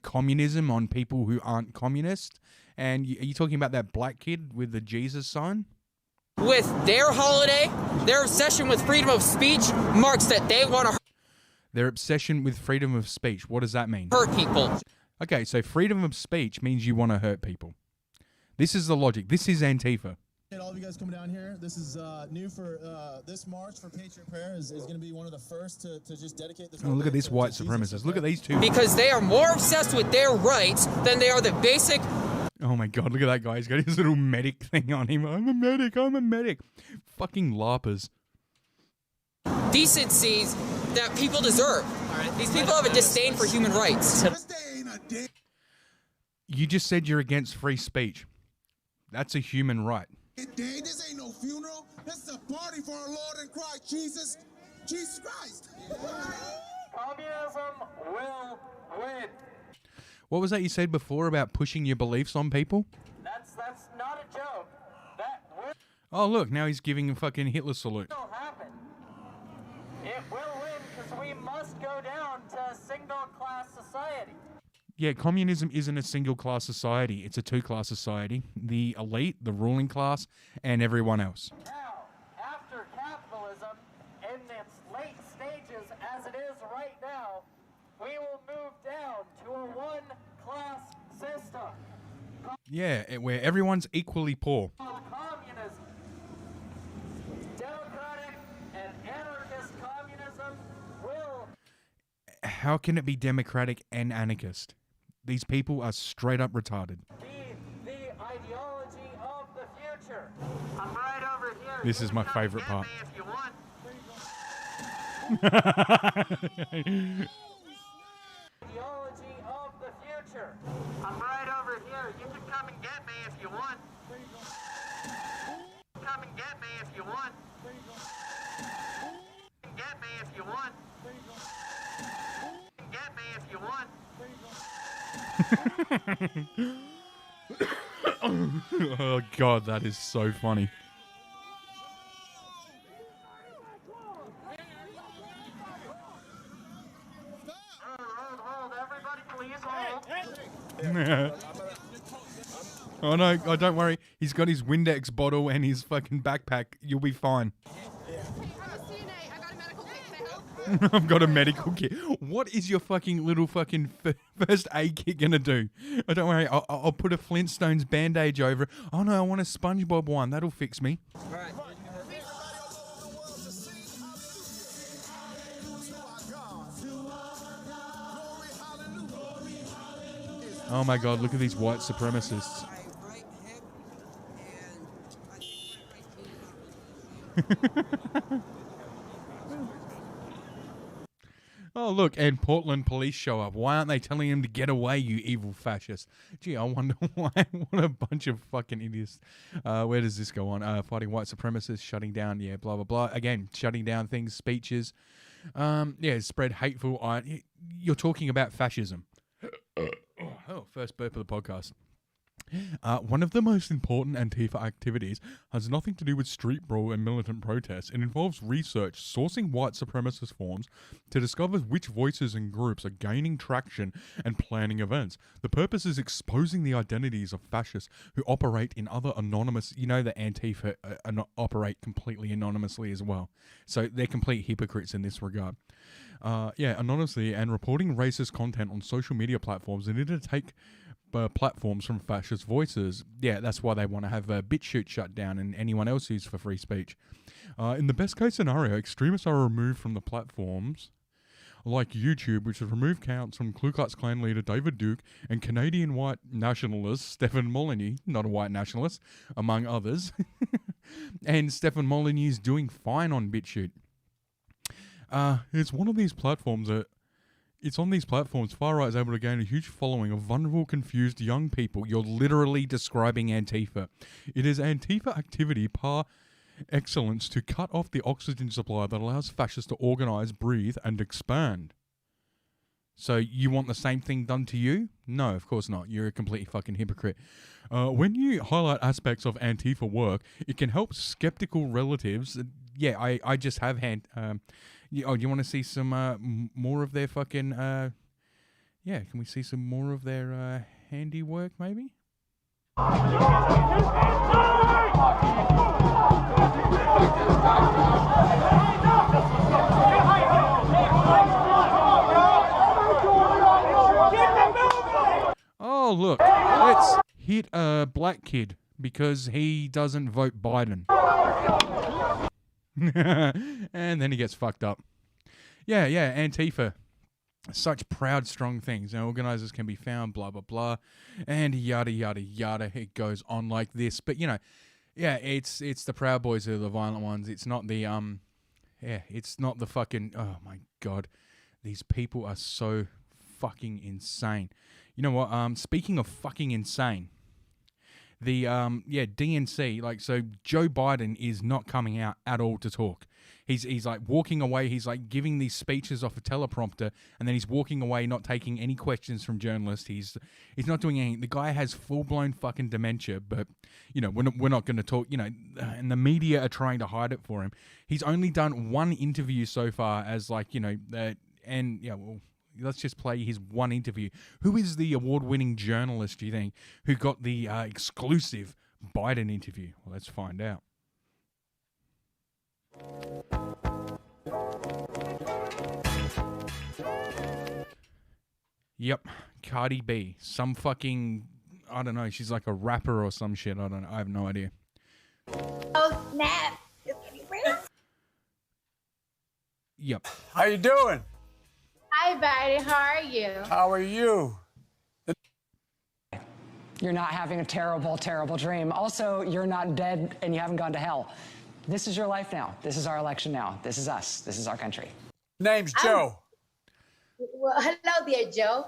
Speaker 13: communism on people who aren't communist. And are you talking about that black kid with the Jesus sign?
Speaker 21: With their holiday, their obsession with freedom of speech marks that they want to...
Speaker 13: Their obsession with freedom of speech, what does that mean?
Speaker 21: Hurt people.
Speaker 13: Okay, so freedom of speech means you want to hurt people. This is the logic. This is Antifa.
Speaker 22: All of you guys coming down here. This is new for this march for Patriot Prayer is going to be one of the first to just dedicate this.
Speaker 13: Oh, look at this white supremacist. Look at these two.
Speaker 21: Because they are more obsessed with their rights than they are the basic...
Speaker 13: Oh my God, look at that guy. He's got his little medic thing on him. I'm a medic. Fucking LARPers.
Speaker 21: Decencies that people deserve. These people have a disdain for human rights.
Speaker 13: You just said you're against free speech. That's a human right.
Speaker 22: This ain't no funeral. This is a party for our Lord and Christ, Jesus Christ.
Speaker 15: Communism will win.
Speaker 13: What was that you said before about pushing your beliefs on people?
Speaker 15: That's not a joke. That will
Speaker 13: Oh, look, now he's giving a fucking Hitler salute.
Speaker 15: happen. It will win because we must go down to a single-class society.
Speaker 13: Yeah, communism isn't a single-class society. It's a two-class society. The elite, the ruling class, and everyone else.
Speaker 15: Now, after capitalism, in its late stages as it is right now, we will move down to a one-class system.
Speaker 13: Yeah, where everyone's equally poor.
Speaker 15: Communism. Democratic and anarchist communism will...
Speaker 13: How can it be democratic and anarchist? These people are straight up retarded.
Speaker 15: be the ideology of the future. I'm right over here.
Speaker 13: This is my favorite part.
Speaker 15: If you want. Ideology of the future. I'm right over here. You can come and get me if you want. Come and get me if you want. Get me if you want. Get me if you want.
Speaker 13: Oh God, that is so funny.
Speaker 15: Hold, everybody please hold.
Speaker 13: Oh no, oh, don't worry. He's got his Windex bottle and his fucking backpack. You'll be fine. I've got a medical kit. What is your fucking little fucking first aid kit gonna do? Oh, don't worry, I'll put a Flintstones bandage over it. Oh no, I want a SpongeBob one. That'll fix me.
Speaker 15: Alright.
Speaker 13: Oh my God, look at these white supremacists. Oh look, and Portland police show up. Why aren't they telling him to get away, you evil fascist? Gee, I wonder why. What a bunch of fucking idiots. Where does this go on? Fighting white supremacists, shutting down, yeah, blah, blah, blah. Again, shutting down things, speeches. Yeah, spread hateful. You're talking about fascism. Oh, first burp of the podcast. One of the most important Antifa activities has nothing to do with street brawl and militant protests. It involves research, sourcing white supremacist forms to discover which voices and groups are gaining traction and planning events. The purpose is exposing the identities of fascists who operate in other anonymous... You know that Antifa operate completely anonymously as well. So they're complete hypocrites in this regard. Yeah, anonymously and reporting racist content on social media platforms in order to take... platforms from fascist voices. Yeah, that's why they want to have BitChute shut down and anyone else who's for free speech. In the best case scenario, extremists are removed from the platforms like YouTube, which has removed accounts from Ku Klux Klan leader David Duke and Canadian white nationalist Stefan Molyneux, not a white nationalist, among others. And Stefan Molyneux is doing fine on BitChute. It's one of these platforms that It's on these platforms, far-right is able to gain a huge following of vulnerable, confused young people. You're literally describing Antifa. It is Antifa activity par excellence to cut off the oxygen supply that allows fascists to organize, breathe, and expand. So you want the same thing done to you? No, of course not. You're a completely fucking hypocrite. When you highlight aspects of Antifa work, it can help skeptical relatives. Yeah, I just have oh, do you want to see some more of their fucking... yeah, can we see some more of their handiwork, maybe? Oh, look, let's hit a black kid because he doesn't vote Biden. And then he gets fucked up. Yeah, Antifa. Such proud, strong things. Now, organizers can be found, blah, blah, blah, and yada, yada, yada. It goes on like this. But, you know, yeah, it's the Proud Boys who are the violent ones. It's not the, yeah, it's not the fucking, oh, my God. These people are so fucking insane. You know what? Speaking of fucking insane, the, yeah, DNC, like, so Joe Biden is not coming out at all to talk. He's like walking away. He's like giving these speeches off a teleprompter, and then he's walking away, not taking any questions from journalists. He's not doing anything. The guy has full-blown fucking dementia, but, you know, we're not going to talk, you know, and the media are trying to hide it for him. He's only done one interview so far as, like, you know, and, yeah, well, let's just play his one interview. Who is the award-winning journalist, do you think, who got the exclusive Biden interview? Well, let's find out. Yep, Cardi B. Some fucking, I don't know, she's like a rapper or some shit. I don't know. I have no idea.
Speaker 1: Oh, snap.
Speaker 13: Yep.
Speaker 2: How you doing?
Speaker 1: Hi, Biden. How are you?
Speaker 2: How are you?
Speaker 23: You're not having a terrible, terrible dream. Also, you're not dead and you haven't gone to hell. This is your life now. This is our election now. This is us. This is our country.
Speaker 2: Name's Joe.
Speaker 1: Well, hello there, Joe.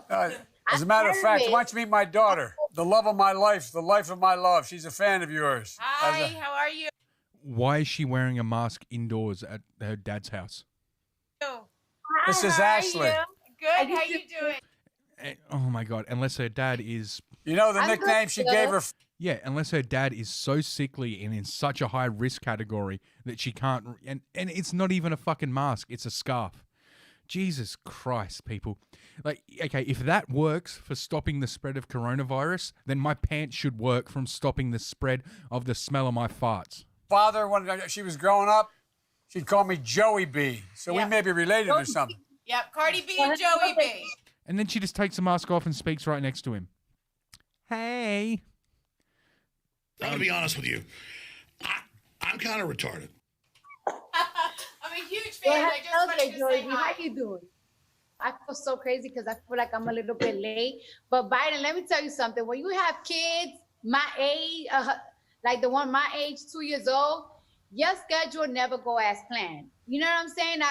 Speaker 2: As a matter of fact,
Speaker 1: Harriet.
Speaker 2: why don't you meet my daughter? The love of my life, the life of my love. She's a fan of yours.
Speaker 1: Hi, how are you?
Speaker 13: Why is she wearing a mask indoors at her dad's house?
Speaker 2: This is
Speaker 1: How are
Speaker 2: Ashley.
Speaker 1: you? Good, how you doing?
Speaker 13: Oh my God! Unless her dad is,
Speaker 2: You know the
Speaker 1: I'm
Speaker 2: nickname
Speaker 1: good,
Speaker 2: she
Speaker 1: Joe.
Speaker 2: gave her?
Speaker 13: yeah, unless her dad is so sickly and in such a high risk category that she can't, and it's not even a fucking mask; it's a scarf. Jesus Christ, people! Like, okay, if that works for stopping the spread of coronavirus, then my pants should work from stopping the spread of the smell of my farts.
Speaker 2: Father, when she was growing up, she'd call me Joey B. So we may be related or something.
Speaker 1: Yep, Cardi B and Joey B.
Speaker 13: And then she just takes the mask off and speaks right next to him. Hey.
Speaker 6: I'm going to be honest with you. I'm kind of retarded.
Speaker 1: I'm a huge fan. I just wanted to say hi. How you doing? I feel so crazy because I feel like I'm a little bit late. But Biden, let me tell you something. When you have kids my age, like the one my age, 2 years old, your schedule never go as planned. You know what I'm saying?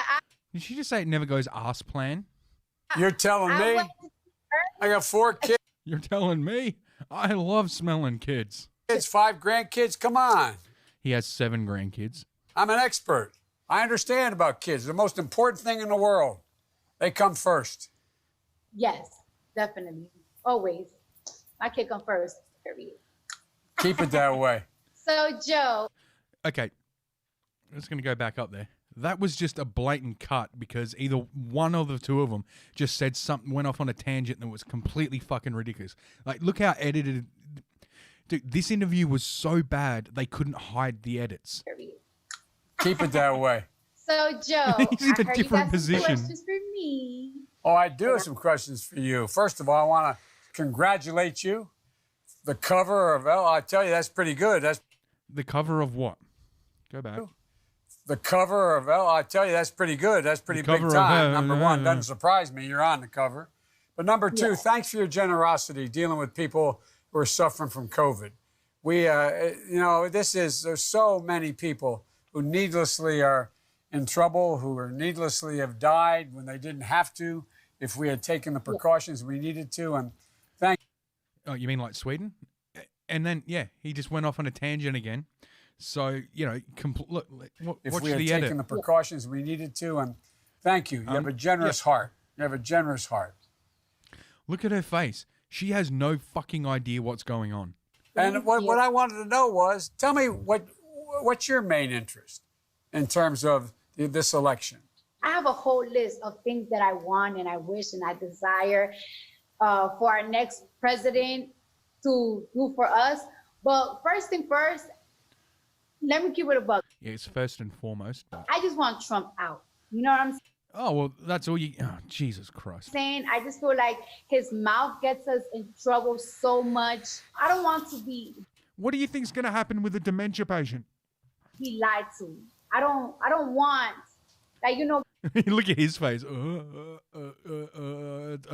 Speaker 13: Did she just say it never goes ass plan?
Speaker 2: You're telling me? I got 4 kids.
Speaker 13: You're telling me? I love smelling kids.
Speaker 2: 5 grandkids. Come on.
Speaker 13: He has 7 grandkids.
Speaker 2: I'm an expert. I understand about kids. The most important thing in the world. They come first.
Speaker 1: Yes, definitely. Always. My kid come first. Period.
Speaker 2: Keep it that way.
Speaker 1: So, Joe.
Speaker 13: Okay. I'm just going to go back up there. That was just a blatant cut because either one or the two of them just said something, went off on a tangent that was completely fucking ridiculous. Like, look how edited. Dude, this interview was so bad they couldn't hide the edits.
Speaker 2: Keep it that way.
Speaker 1: So, Joe,
Speaker 13: He's in a
Speaker 1: I heard you
Speaker 13: different
Speaker 1: got some
Speaker 13: position.
Speaker 1: questions for me.
Speaker 2: Oh, I do have some questions for you. First of all, I want to congratulate you. The cover of, I tell you, that's pretty good. That's
Speaker 13: the cover of what? Go back.
Speaker 2: The cover of, I tell you, that's pretty good. That's pretty big
Speaker 13: cover of,
Speaker 2: time. Number one, doesn't surprise me. You're on the cover. But number two,
Speaker 1: Yeah.
Speaker 2: thanks for your generosity dealing with people who are suffering from COVID. We, there's so many people who needlessly are in trouble, who are needlessly have died when they didn't have to, if we had taken the precautions we needed to. And thank
Speaker 13: Oh, you mean like Sweden? And then, yeah, he just went off on a tangent again. So, you know, look,
Speaker 2: if
Speaker 13: watch
Speaker 2: we had
Speaker 13: the
Speaker 2: taken
Speaker 13: edit.
Speaker 2: the precautions we needed to. And thank you. You have a generous heart. You have a generous heart.
Speaker 13: Look at her face. She has no fucking idea what's going on.
Speaker 2: And what I wanted to know was, tell me what's your main interest in terms of this election?
Speaker 1: I have a whole list of things that I want and I wish and I desire for our next president to do for us. But first thing first, let me keep it a buck.
Speaker 13: Yeah, it's first and foremost. But...
Speaker 1: I just want Trump out. You know what I'm saying?
Speaker 13: Oh, well, that's all you... Oh, Jesus Christ.
Speaker 1: I just feel like his mouth gets us in trouble so much. I don't want to be
Speaker 13: What do you think's going to happen with a dementia patient?
Speaker 1: lied to. I don't want, like, you know.
Speaker 13: Look at his face.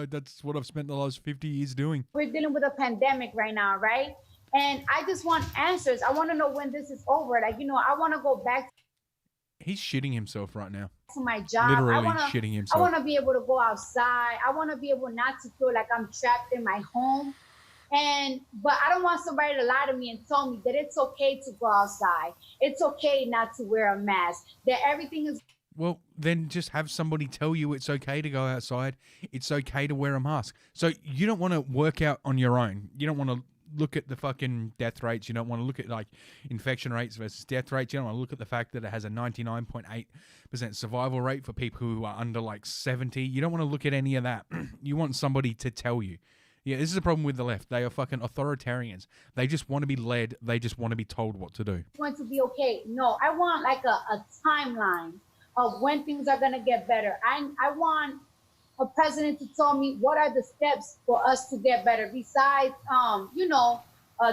Speaker 13: That's what I've spent the last 50 years doing.
Speaker 1: We're dealing with a pandemic right now, right? And I just want answers. I want to know when this is over. Like, you know, I want to go back
Speaker 13: He's shitting himself right now.
Speaker 1: to my job.
Speaker 13: Literally
Speaker 1: I
Speaker 13: shitting himself.
Speaker 1: want to be able to go outside. I want to be able not to feel like I'm trapped in my home. But I don't want somebody to lie to me and tell me that it's okay to go outside. It's okay not to wear a mask. That everything is.
Speaker 13: Well, then just have somebody tell you it's okay to go outside. It's okay to wear a mask. So you don't want to work out on your own. You don't want to look at the fucking death rates. You don't want to look at like infection rates versus death rates. You don't want to look at the fact that it has a 99.8% survival rate for people who are under like 70. You don't want to look at any of that. You want somebody to tell you. Yeah, this is a problem with the left. They are fucking authoritarians. They just want to be led. They just want to be told what to do.
Speaker 1: Going to be okay. No, I want like a timeline of when things are going to get better. I want a president to tell me what are the steps for us to get better besides,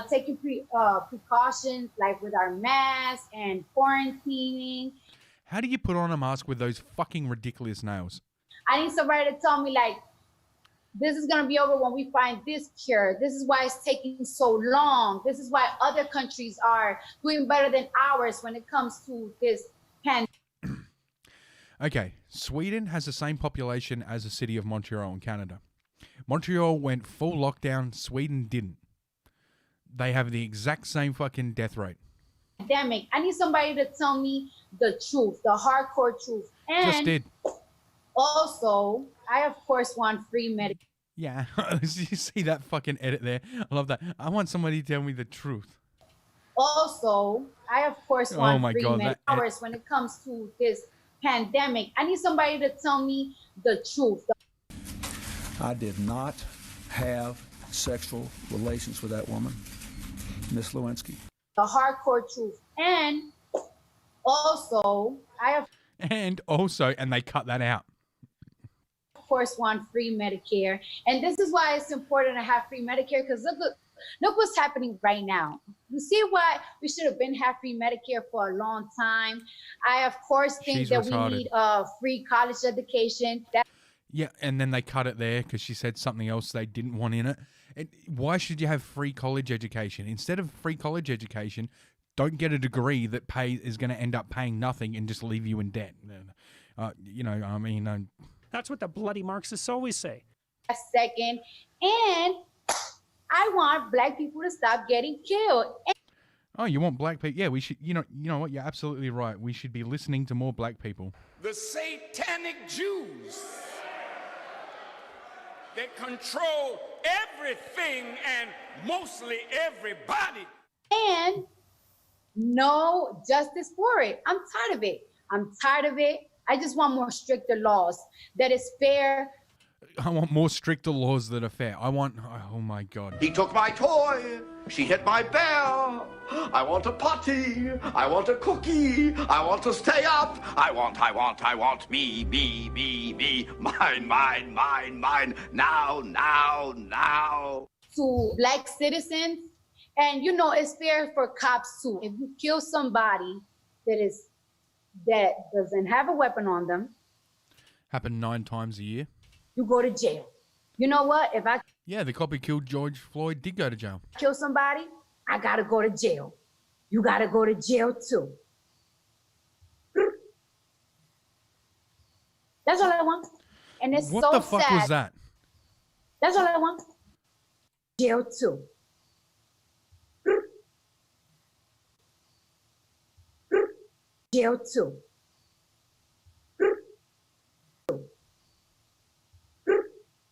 Speaker 1: taking precautions like with our masks and quarantining.
Speaker 13: How do you put on a mask with those fucking ridiculous nails?
Speaker 1: I need somebody to tell me like, this is going to be over when we find this cure. This is why it's taking so long. This is why other countries are doing better than ours when it comes to this pandemic.
Speaker 13: Okay, Sweden has the same population as the city of Montreal in Canada. Montreal went full lockdown. Sweden didn't. They have the exact same fucking death rate.
Speaker 1: Pandemic. I need somebody to tell me the truth, the hardcore truth. And
Speaker 13: Just did.
Speaker 1: also, I of course want free medical.
Speaker 13: Yeah, you see that fucking edit there? I love that. I want somebody to tell me the truth.
Speaker 1: Also, I of course want
Speaker 13: Oh my
Speaker 1: free
Speaker 13: God,
Speaker 1: medical hours when it comes to this pandemic. I need somebody to tell me the truth.
Speaker 4: I did not have sexual relations with that woman, Miss Lewinsky.
Speaker 1: The hardcore truth. And also, I of
Speaker 13: And they cut that out.
Speaker 1: course want free Medicare. And this is why it's important to have free Medicare, because look what's happening right now. You see why we should have been have free Medicare for a long time. I of course think
Speaker 13: She's
Speaker 1: that
Speaker 13: retarded.
Speaker 1: we need free college education.
Speaker 13: Yeah, and then they cut it there because she said something else they didn't want in it. And why should you have free college education? Instead of free college education, don't get a degree that is going to end up paying nothing and just leave you in debt.
Speaker 7: That's what the bloody Marxists always say.
Speaker 1: A second. And I want black people to stop getting killed.
Speaker 13: Oh, you want black people? Yeah, we should. You know what? You're absolutely right. We should be listening to more black people.
Speaker 8: The satanic Jews that control everything and mostly everybody.
Speaker 1: And no justice for it. I'm tired of it. I just want more stricter laws that is fair.
Speaker 13: I want more stricter laws that are fair. Oh my God.
Speaker 16: He took my toy. She hit my bear. I want a potty. I want a cookie. I want to stay up. I want me. Mine. Now.
Speaker 1: To black citizens. And it's fair for cops too. If you kill somebody that doesn't have a weapon on them,
Speaker 13: Happen 9 times a year.
Speaker 1: you go to jail. You know what? If I
Speaker 13: Yeah, the cop who killed George Floyd did go to jail.
Speaker 1: kill somebody, I gotta go to jail. You gotta go to jail too. That's all I want. And it's
Speaker 13: What
Speaker 1: so
Speaker 13: the fuck
Speaker 1: sad.
Speaker 13: was that?
Speaker 1: That's all I want. Jail too. Jail too.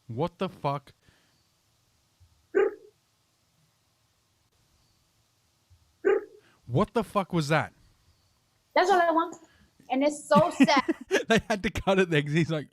Speaker 13: What the fuck? What the fuck was that?
Speaker 1: That's all I want. And it's so sad.
Speaker 13: They had to cut it there because he's like,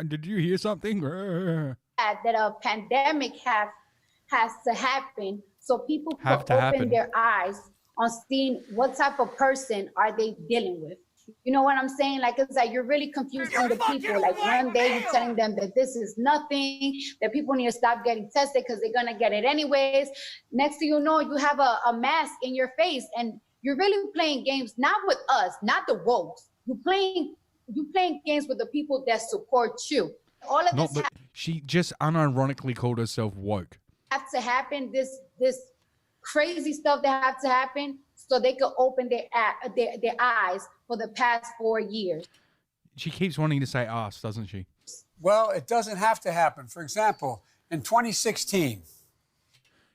Speaker 13: did you hear something?
Speaker 1: That a pandemic has to happen so people
Speaker 13: Have
Speaker 1: can
Speaker 13: to
Speaker 1: open
Speaker 13: happen.
Speaker 1: their eyes on seeing what type of person are they dealing with. You know what I'm saying? Like, it's like you're really confusing the people. Like, one day you're telling them that this is nothing, that people need to stop getting tested because they're going to get it anyways. Next thing you know, you have a mask in your face, and you're really playing games, not with us, not the wokes. You're playing games with the people that support you. All of
Speaker 13: Not
Speaker 1: this
Speaker 13: that she just unironically called herself woke.
Speaker 1: have to happen, this crazy stuff that have to happen so they could open their eyes for the past 4 years.
Speaker 13: She keeps wanting to say us, doesn't she?
Speaker 2: Well, it doesn't have to happen. For example, in 2016.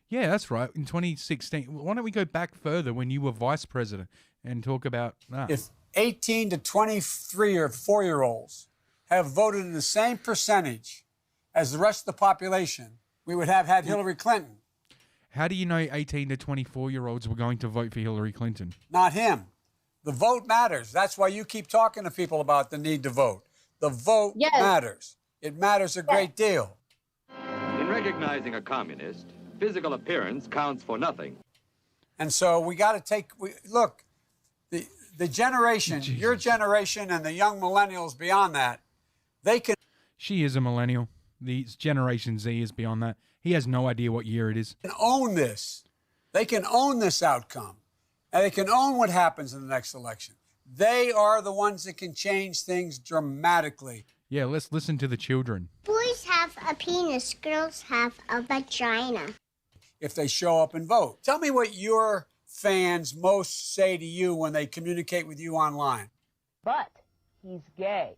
Speaker 13: Yeah, that's right. In 2016. Why don't we go back further when you were vice president and talk about us?
Speaker 2: If 18 to 23 or 4-year-olds have voted in the same percentage as the rest of the population, we would have had Hillary Clinton.
Speaker 13: How do you know 18 to 24-year-olds were going to vote for Hillary Clinton?
Speaker 2: Not him. The vote matters. That's why you keep talking to people about the need to vote. The vote matters. It matters a great deal.
Speaker 24: In recognizing a communist, physical appearance counts for nothing.
Speaker 2: And so we got to look, the generation, your generation and the young millennials beyond that, they can.
Speaker 13: She is a millennial. The Generation Z is beyond that. He has no idea what year it is.
Speaker 2: Can own this. They can own this outcome. And they can own what happens in the next election. They are the ones that can change things dramatically.
Speaker 13: Yeah, let's listen to the children.
Speaker 25: Boys have a penis, girls have a vagina.
Speaker 2: If they show up and vote. Tell me what your fans most say to you when they communicate with you online.
Speaker 26: But
Speaker 3: he's gay.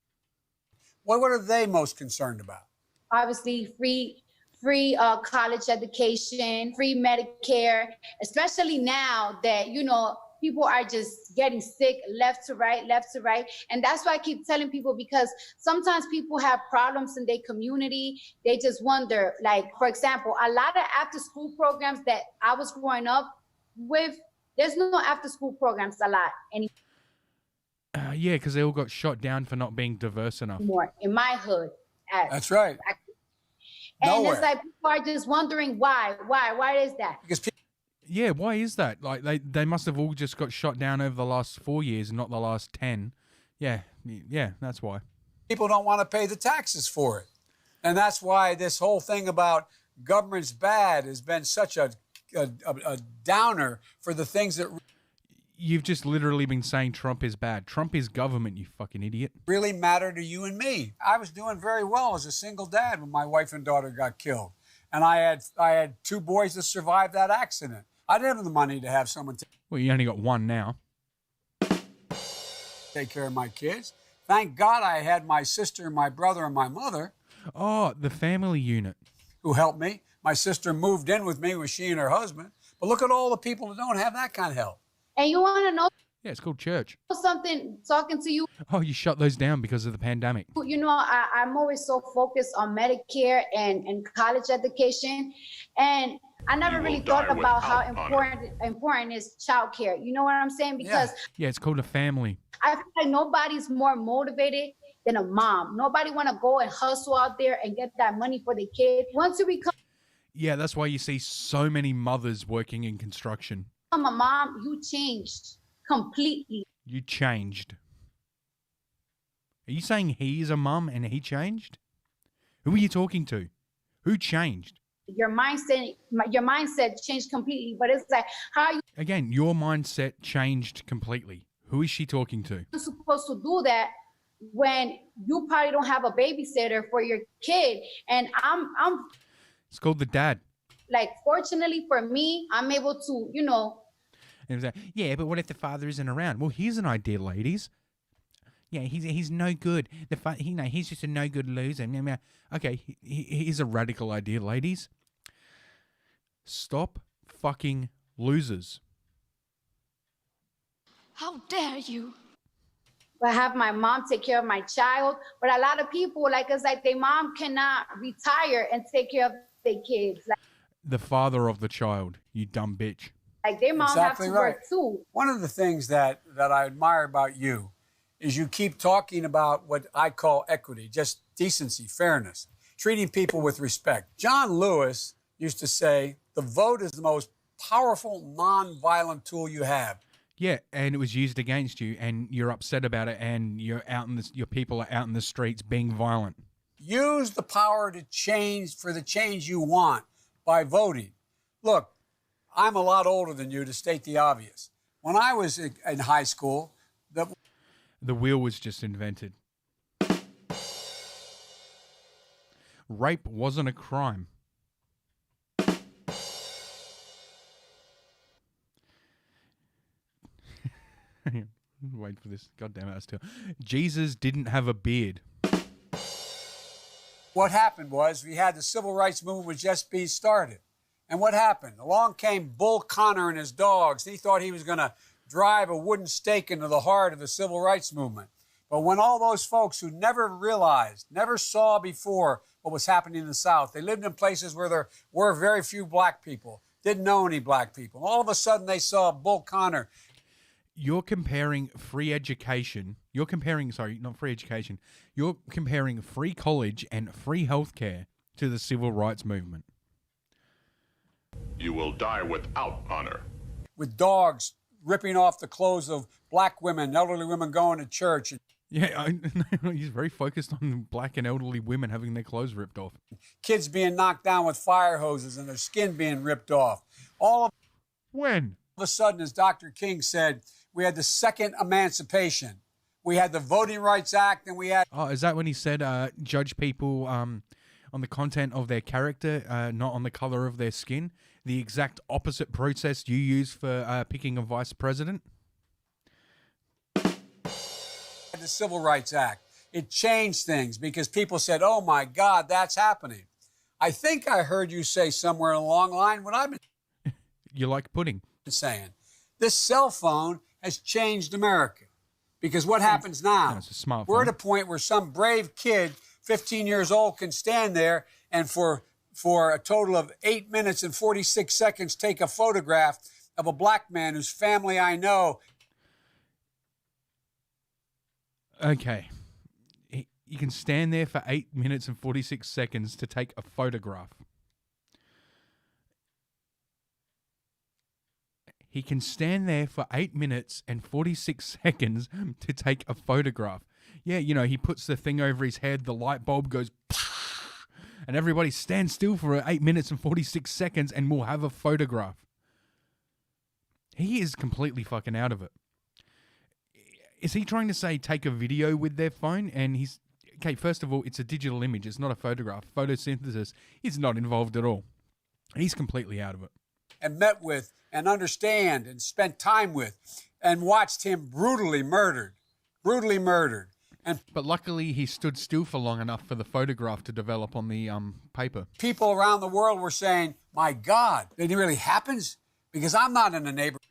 Speaker 2: What are they most concerned about?
Speaker 1: Obviously, free college education, free Medicare, especially now that, you know, people are just getting sick left to right. And that's why I keep telling people, because sometimes people have problems in their community. They just wonder, like, for example, a lot of after school programs that I was growing up with, there's no after school programs a lot anymore.
Speaker 13: Yeah, because they all got shot down for not being diverse enough.
Speaker 1: In my hood.
Speaker 2: That's right.
Speaker 1: And it's like people are just wondering why is that?
Speaker 2: Because
Speaker 13: yeah, why is that? Like they must have all just got shot down over the last 4 years, not the last 10. Yeah, that's why.
Speaker 2: People don't want to pay the taxes for it. And that's why this whole thing about government's bad has been such a downer for the things that
Speaker 13: You've just literally been saying Trump is bad. Trump is government, you fucking idiot.
Speaker 2: really matter to you and me. I was doing very well as a single dad when my wife and daughter got killed. And I had 2 boys that survived that accident. I didn't have the money to have someone
Speaker 13: Well, you only got 1 now.
Speaker 2: take care of my kids. Thank God I had my sister, my brother, and my mother.
Speaker 13: Oh, the family unit.
Speaker 2: Who helped me. My sister moved in with me with she and her husband. But look at all the people that don't have that kind of help.
Speaker 1: And you want to know
Speaker 13: Yeah, it's called church.
Speaker 1: something, talking to you,
Speaker 13: Oh, you shut those down because of the pandemic.
Speaker 1: you know, I'm always so focused on Medicare and college education. And I never really thought about how important is childcare. You know what I'm saying? Because
Speaker 13: Yeah, it's called a family.
Speaker 1: I feel like nobody's more motivated than a mom. Nobody want to go and hustle out there and get that money for the kid. Once you become
Speaker 13: Yeah, that's why you see so many mothers working in construction.
Speaker 1: a mom, you changed completely.
Speaker 13: You changed. Are you saying he is a mum and he changed? Who are you talking to? Who changed?
Speaker 1: Your mindset changed completely. But it's like, how are you
Speaker 13: Again, your mindset changed completely. Who is she talking to?
Speaker 1: supposed to do that when you probably don't have a babysitter for your kid? And I'm
Speaker 13: It's called the dad.
Speaker 1: like, fortunately for me, I'm able to, you know.
Speaker 13: And it was like, yeah, but what if the father isn't around? Well, here's an idea, ladies. Yeah, he's no good. He's just a no good loser. Okay, here's a radical idea, ladies. Stop fucking losers.
Speaker 1: How dare you? I have my mom take care of my child, but a lot of people, like, it's like their mom cannot retire and take care of their kids.
Speaker 13: The father of the child, you dumb bitch.
Speaker 1: Like their mom
Speaker 2: Exactly
Speaker 1: have to
Speaker 2: right.
Speaker 1: work too.
Speaker 2: One of the things that I admire about you is you keep talking about what I call equity, just decency, fairness, treating people with respect. John Lewis used to say, the vote is the most powerful, non-violent tool you have.
Speaker 13: Yeah, and it was used against you, and you're upset about it, and your people are out in the streets being violent.
Speaker 2: Use the power to change for the change you want by voting. Look, I'm a lot older than you, to state the obvious. When I was in high school,
Speaker 13: the wheel was just invented. Rape wasn't a crime. Wait for this. God damn it, still. Jesus didn't have a beard.
Speaker 2: what happened was we had the civil rights movement was just being started. And what happened? Along came Bull Connor and his dogs. He thought he was going to drive a wooden stake into the heart of the civil rights movement. But when all those folks who never realized, never saw before what was happening in the South, they lived in places where there were very few black people, didn't know any black people. All of a sudden they saw Bull Connor.
Speaker 13: You're comparing free education. You're comparing free college and free healthcare to the civil rights movement.
Speaker 9: You will die without honor.
Speaker 2: With dogs ripping off the clothes of black women, elderly women going to church.
Speaker 13: Yeah, he's very focused on black and elderly women having their clothes ripped off.
Speaker 2: Kids being knocked down with fire hoses and their skin being ripped off.
Speaker 13: When?
Speaker 2: All of a sudden, as Dr. King said, we had the second emancipation. We had the Voting Rights Act, and we had...
Speaker 13: Oh, is that when he said judge people on the content of their character, not on the color of their skin? The exact opposite process you use for picking a vice president?
Speaker 2: The the Civil Rights Act. It changed things because people said, oh, my God, that's happening. I think I heard you say somewhere along the line what I've been
Speaker 13: You like pudding.
Speaker 2: saying. This cell phone has changed America because what happens now?
Speaker 13: It's a smartphone.
Speaker 2: We're at a point where some brave kid, 15 years old, can stand there and for a total of 8 minutes and 46 seconds take a photograph of a black man whose family I know.
Speaker 13: Okay. You can stand there for 8 minutes and 46 seconds to take a photograph. He can stand there for 8 minutes and 46 seconds to take a photograph. Yeah, you know, he puts the thing over his head, the light bulb goes, and everybody stands still for 8 minutes and 46 seconds and we'll have a photograph. He is completely fucking out of it. Is he trying to say take a video with their phone? And he's... Okay, first of all, it's a digital image. It's not a photograph. Photosynthesis is not involved at all. He's completely out of it.
Speaker 2: And met with and understand and spent time with and watched him brutally murdered.
Speaker 13: But luckily he stood still for long enough for the photograph to develop on the paper.
Speaker 2: People around the world were saying, my God, it really happens? Because I'm not in a neighborhood.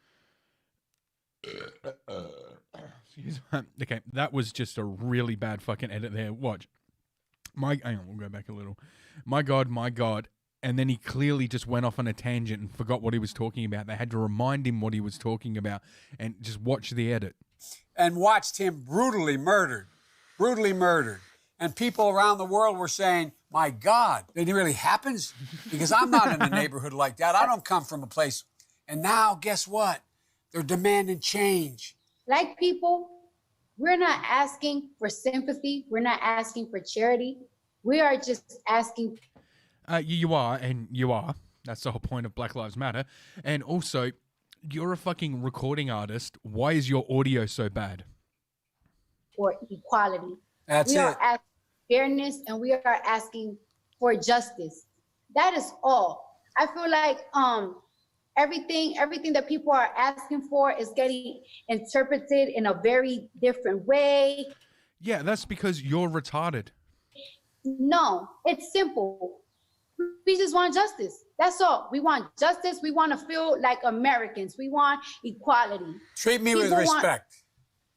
Speaker 13: Okay, that was just a really bad fucking edit there. Watch. Hang on, we'll go back a little. My God. And then he clearly just went off on a tangent and forgot what he was talking about. They had to remind him what he was talking about and just watch the edit.
Speaker 2: And watched him brutally murdered. And people around the world were saying, my God, it really happens? Because I'm not in a neighborhood like that. I don't come from a place. And now, guess what? They're demanding change.
Speaker 1: Like people, we're not asking for sympathy. We're not asking for charity. We are just asking.
Speaker 13: You are. That's the whole point of Black Lives Matter. And also, you're a fucking recording artist. Why is your audio so bad?
Speaker 1: For equality.
Speaker 2: That's
Speaker 1: we
Speaker 2: it.
Speaker 1: are asking fairness and we are asking for justice. That is all. I feel like everything that people are asking for is getting interpreted in a very different way.
Speaker 13: Yeah, that's because you're retarded.
Speaker 1: No, it's simple. We just want justice. That's all. We want justice. We want to feel like Americans. We want equality.
Speaker 2: Treat me with respect.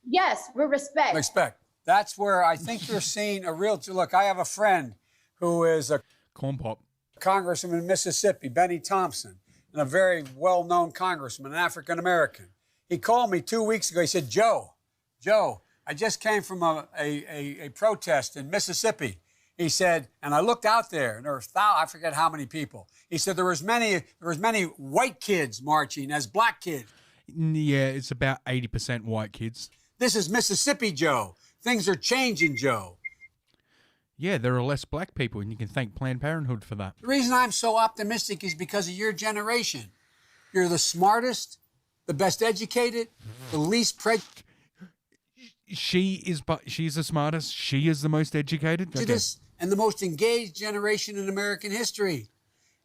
Speaker 1: Yes, with respect.
Speaker 2: Respect. That's where I think you're seeing a real... Look, I have a friend who is a
Speaker 13: corn pop
Speaker 2: congressman in Mississippi, Benny Thompson, and a very well-known congressman, an African-American. He called me 2 weeks ago. He said, Joe, I just came from a protest in Mississippi. He said, and I looked out there, and there were I forget how many people. He said there was many white kids marching as black kids.
Speaker 13: Yeah, it's about 80% white kids.
Speaker 2: This is Mississippi, Joe. Things are changing, Joe.
Speaker 13: Yeah, there are less black people, and you can thank Planned Parenthood for that.
Speaker 2: The reason I'm so optimistic is because of your generation. You're the smartest, the best educated, the least prejudiced.
Speaker 13: She's the smartest. She is the most educated. Okay.
Speaker 2: And the most engaged generation in American history.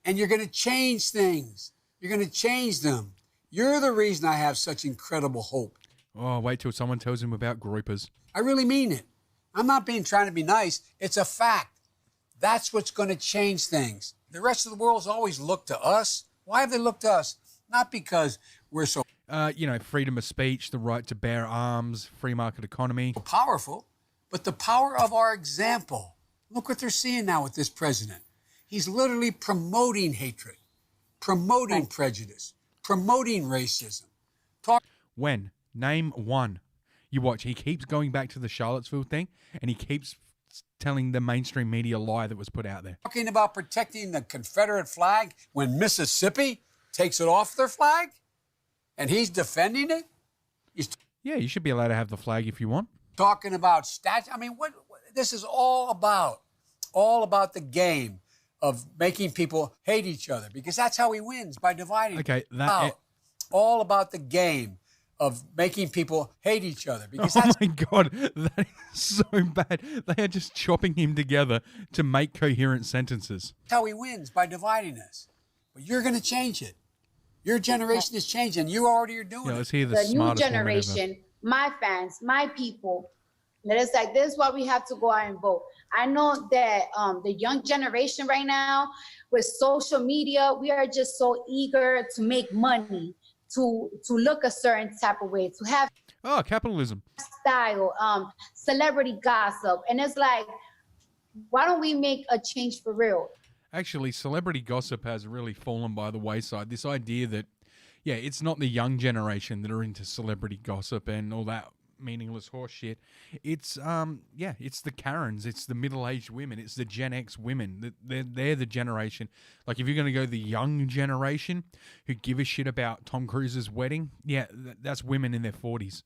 Speaker 2: And you're going to change things. You're going to change them. You're the reason I have such incredible hope.
Speaker 13: Oh, wait till someone tells him about groupers.
Speaker 2: I really mean it. I'm not trying to be nice. It's a fact. That's what's going to change things. The rest of the world's always looked to us. Why have they looked to us? Not because we're so...
Speaker 13: freedom of speech, the right to bear arms, free market economy.
Speaker 2: Powerful, but the power of our example. Look what they're seeing now with this president. He's literally promoting hatred, promoting prejudice, promoting racism.
Speaker 13: When? Name one. You watch. He keeps going back to the Charlottesville thing, and he keeps telling the mainstream media a lie that was put out there.
Speaker 2: Talking about protecting the Confederate flag when Mississippi takes it off their flag, and he's defending it?
Speaker 13: Yeah, you should be allowed to have the flag if you want.
Speaker 2: Talking about I mean, what this is all about the game of making people hate each other, because that's how he wins, by dividing.
Speaker 13: Okay,
Speaker 2: all about the game of making people hate each other, because
Speaker 13: oh my God, that is so bad. They are just chopping him together to make coherent sentences.
Speaker 2: That's how he wins, by dividing us. But you're going to change it. Your generation is changing. You already are doing it.
Speaker 13: Let's hear
Speaker 1: the new generation, my fans, my people, That it's like, this is why we have to go out and vote. I know that the young generation right now with social media, we are just so eager to make money, to look a certain type of way, to have
Speaker 13: capitalism
Speaker 1: style, celebrity gossip. And it's like, why don't we make a change for real?
Speaker 13: Actually, celebrity gossip has really fallen by the wayside. This idea that, yeah, it's not the young generation that are into celebrity gossip and all that meaningless horse shit. It's it's the Karens, it's the middle-aged women, it's the Gen X women. They're the generation. Like, if you're going to go the young generation who give a shit about Tom Cruise's wedding, yeah, that's women in their 40s.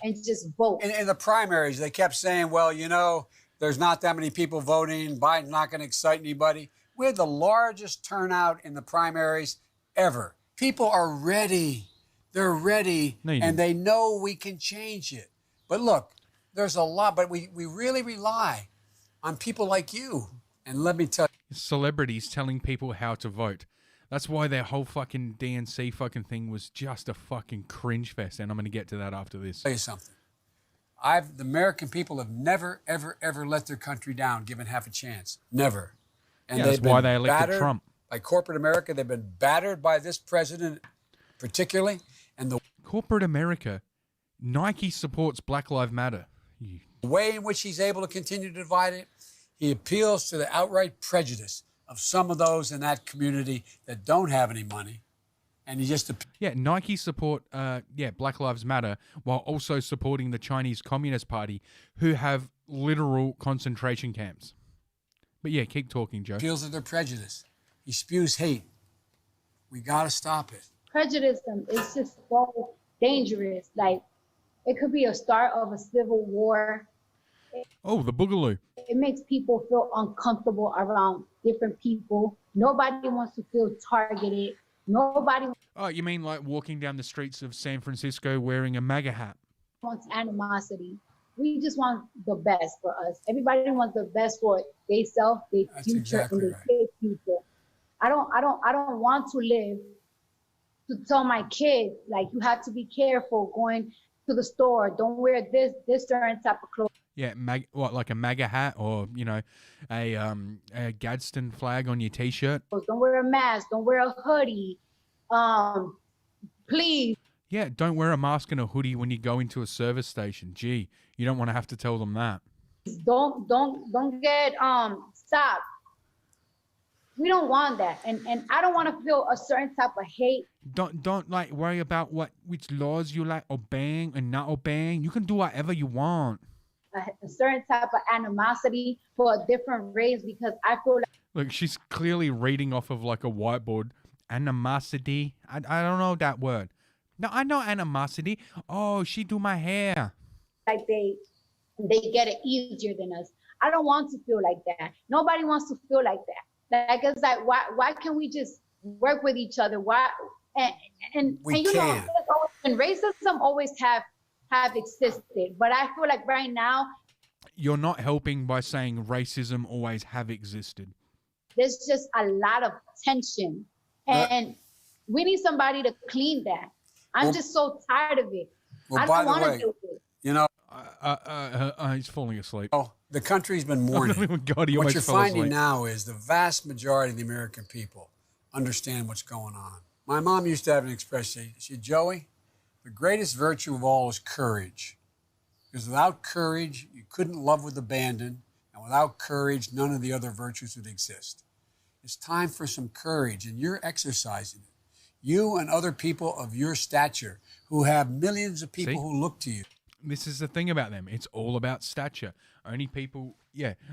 Speaker 1: And just vote.
Speaker 2: In the primaries, they kept saying, well, you know, there's not that many people voting. Biden's not going to excite anybody. We had the largest turnout in the primaries ever. People are ready. They're ready, and they know we can change it. But look, there's a lot, but we really rely on people like you. And let me tell you.
Speaker 13: Celebrities telling people how to vote. That's why their whole fucking DNC fucking thing was just a fucking cringe fest. And I'm going to get to that after this.
Speaker 2: I'll tell you something. The American people have never, ever, ever let their country down, given half a chance. Never. And
Speaker 13: that's why they elected Trump.
Speaker 2: By corporate America. They've been battered by this president particularly. And the
Speaker 13: corporate America, Nike supports Black Lives Matter.
Speaker 2: The way in which he's able to continue to divide it, he appeals to the outright prejudice of some of those in that community that don't have any money. And he just...
Speaker 13: Nike support Black Lives Matter while also supporting the Chinese Communist Party, who have literal concentration camps. But yeah, keep talking, Joe.
Speaker 2: Appeals to their prejudice. He spews hate. We got to stop it.
Speaker 1: Prejudice is just so dangerous. Like, it could be a start of a civil war.
Speaker 13: The boogaloo.
Speaker 1: It makes people feel uncomfortable around different people. Nobody wants to feel targeted. Nobody.
Speaker 13: Oh, you mean like walking down the streets of San Francisco wearing a MAGA hat?
Speaker 1: Wants animosity. We just want the best for us. Everybody wants the best for themselves, their future, and their kids' future. I don't want to live to tell my kids, like, you have to be careful going to the store. Don't wear this certain type of clothes.
Speaker 13: Yeah, like a MAGA hat, or, you know, a Gadsden flag on your T-shirt.
Speaker 1: Don't wear a mask. Don't wear a hoodie. Please.
Speaker 13: Yeah, don't wear a mask and a hoodie when you go into a service station. Gee, you don't want to have to tell them that.
Speaker 1: Don't get stopped. We don't want that, and I don't want to feel a certain type of hate.
Speaker 13: Don't like worry about which laws you like obeying and not obeying. You can do whatever you want.
Speaker 1: A certain type of animosity for a different race, because I feel like...
Speaker 13: Look, she's clearly reading off of like a whiteboard. Animosity. I don't know that word. No, I know animosity. Oh, she do my hair.
Speaker 1: Like they get it easier than us. I don't want to feel like that. Nobody wants to feel like that. Like, it's like, why can't we just work with each other? Why? And you know, and racism always have existed, but I feel like right now
Speaker 13: you're not helping by saying racism always have existed.
Speaker 1: There's just a lot of tension, and we need somebody to clean that. I'm just so tired of it. I don't want to do it.
Speaker 2: You know,
Speaker 13: he's falling asleep.
Speaker 2: Oh, the country's been mourning.
Speaker 13: God,
Speaker 2: what you're finding now is the vast majority of the American people understand what's going on. My mom used to have an expression. She said, Joey, the greatest virtue of all is courage. Because without courage, you couldn't love with abandon. And without courage, none of the other virtues would exist. It's time for some courage, and you're exercising it. You and other people of your stature who have millions of people who look to you.
Speaker 13: This is the thing about them. It's all about stature. Only people,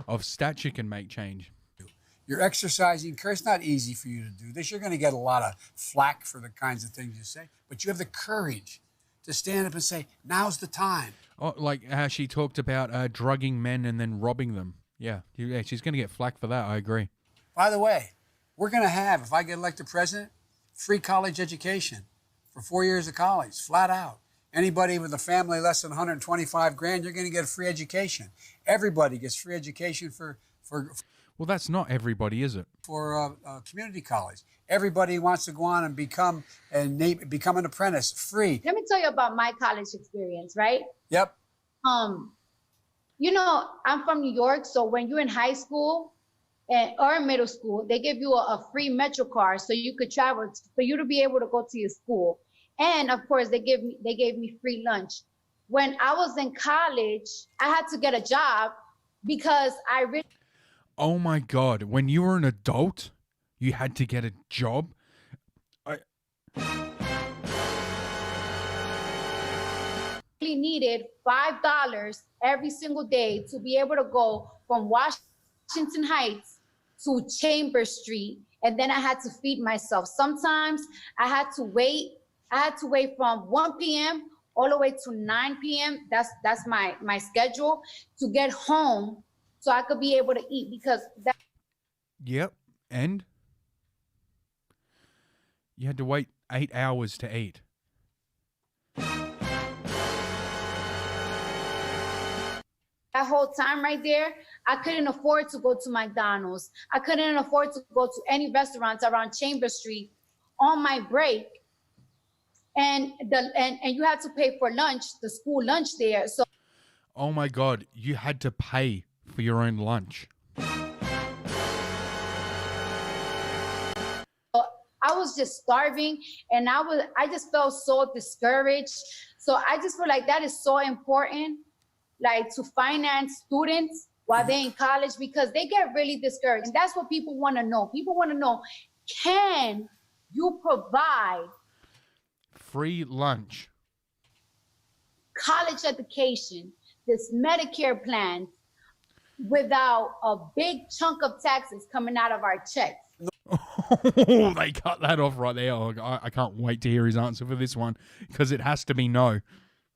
Speaker 13: of stature can make change.
Speaker 2: You're exercising courage. It's not easy for you to do this. You're going to get a lot of flack for the kinds of things you say, but you have the courage to stand up and say, now's the time.
Speaker 13: Oh, like how she talked about drugging men and then robbing them. Yeah, she's going to get flack for that. I agree.
Speaker 2: By the way, we're going to have, if I get elected president, free college education for 4 years of college, flat out. Anybody with a family less than 125 grand, you're going to get a free education. Everybody gets free education for
Speaker 13: well, that's not everybody, is it?
Speaker 2: For community college. Everybody wants to go on and become an apprentice, free.
Speaker 1: Let me tell you about my college experience, right?
Speaker 2: Yep.
Speaker 1: You know, I'm from New York, so when you're in high school or middle school, they give you a free Metro card so you could travel, for you to be able to go to your school. And of course, they gave me free lunch. When I was in college, I had to get a job because I really...
Speaker 13: Oh my God. When you were an adult, you had to get a job?
Speaker 1: really needed $5 every single day to be able to go from Washington Heights to Chambers Street. And then I had to feed myself. Sometimes I had to wait from 1 p.m. all the way to 9 p.m. That's my schedule to get home so I could be able to eat, because that...
Speaker 13: Yep. And you had to wait 8 hours to eat.
Speaker 1: That whole time right there, I couldn't afford to go to McDonald's. I couldn't afford to go to any restaurants around Chambers Street on my break. And you had to pay for lunch, the school lunch there. So,
Speaker 13: oh my God, you had to pay for your own lunch.
Speaker 1: I was just starving, and I just felt so discouraged. So I just feel like that is so important, like to finance students while they're in college, because they get really discouraged. And that's what people want to know. People want to know, can you provide
Speaker 13: free lunch,
Speaker 1: college education, this Medicare plan, without a big chunk of taxes coming out of our checks?
Speaker 13: Oh, they cut that off right there. Oh, I can't wait to hear his answer for this one, because it has to be no.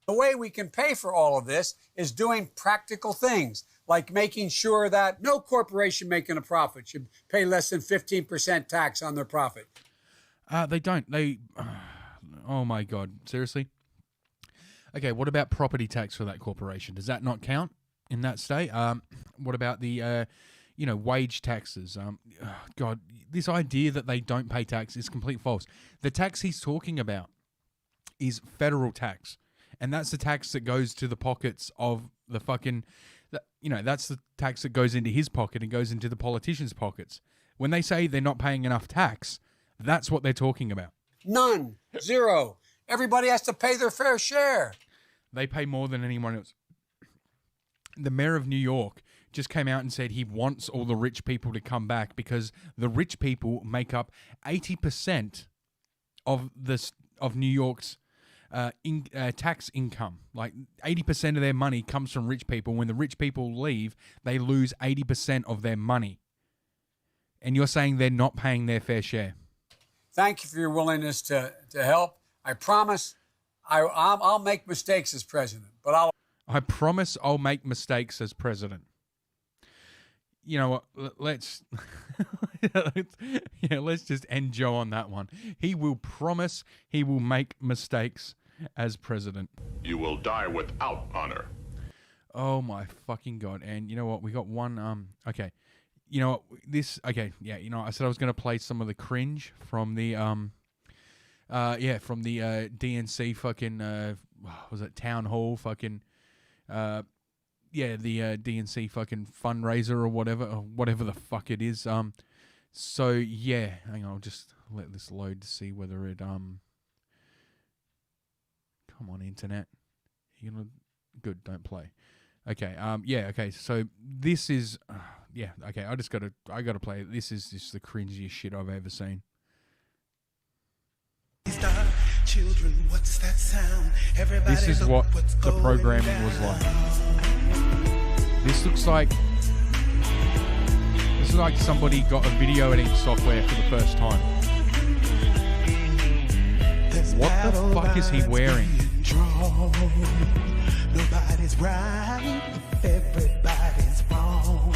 Speaker 2: The way we can pay for all of this is doing practical things, like making sure that no corporation making a profit should pay less than 15% tax on their profit.
Speaker 13: They don't. Oh my God, seriously? Okay, what about property tax for that corporation? Does that not count in that state? What about the, wage taxes? God, this idea that they don't pay tax is complete false. The tax he's talking about is federal tax. And that's the tax that goes to the pockets of the fucking, that's the tax that goes into his pocket and goes into the politicians' pockets. When they say they're not paying enough tax, that's what they're talking about.
Speaker 2: None. Zero. Everybody has to pay their fair share.
Speaker 13: They pay more than anyone else. The mayor of New York just came out and said he wants all the rich people to come back because the rich people make up 80% of New York's tax income. Like 80% of their money comes from rich people. When the rich people leave, they lose 80% of their money. And you're saying they're not paying their fair share.
Speaker 2: Thank you for your willingness to help. I promise I'll make mistakes as president, but
Speaker 13: I promise I'll make mistakes as president. You know what? Let's just end Joe on that one. He will promise he will make mistakes as president.
Speaker 9: You will die without honor.
Speaker 13: Oh my fucking God. And you know what? We got one okay. You know what? I said I was going to play some of the cringe from the DNC fucking was it town hall fucking the DNC fucking fundraiser or whatever the fuck it is. So yeah, hang on, I'll just let this load to see whether it come on internet. You gonna good, don't play. Okay, okay, so this is okay, I gotta play it. This is just the cringiest shit I've ever seen.
Speaker 3: Children, what's that sound? Everybody,
Speaker 13: this is what the programming was like. This looks like somebody got a video editing software for the first time. What the fuck is he wearing?
Speaker 3: Nobody's right, everybody's wrong.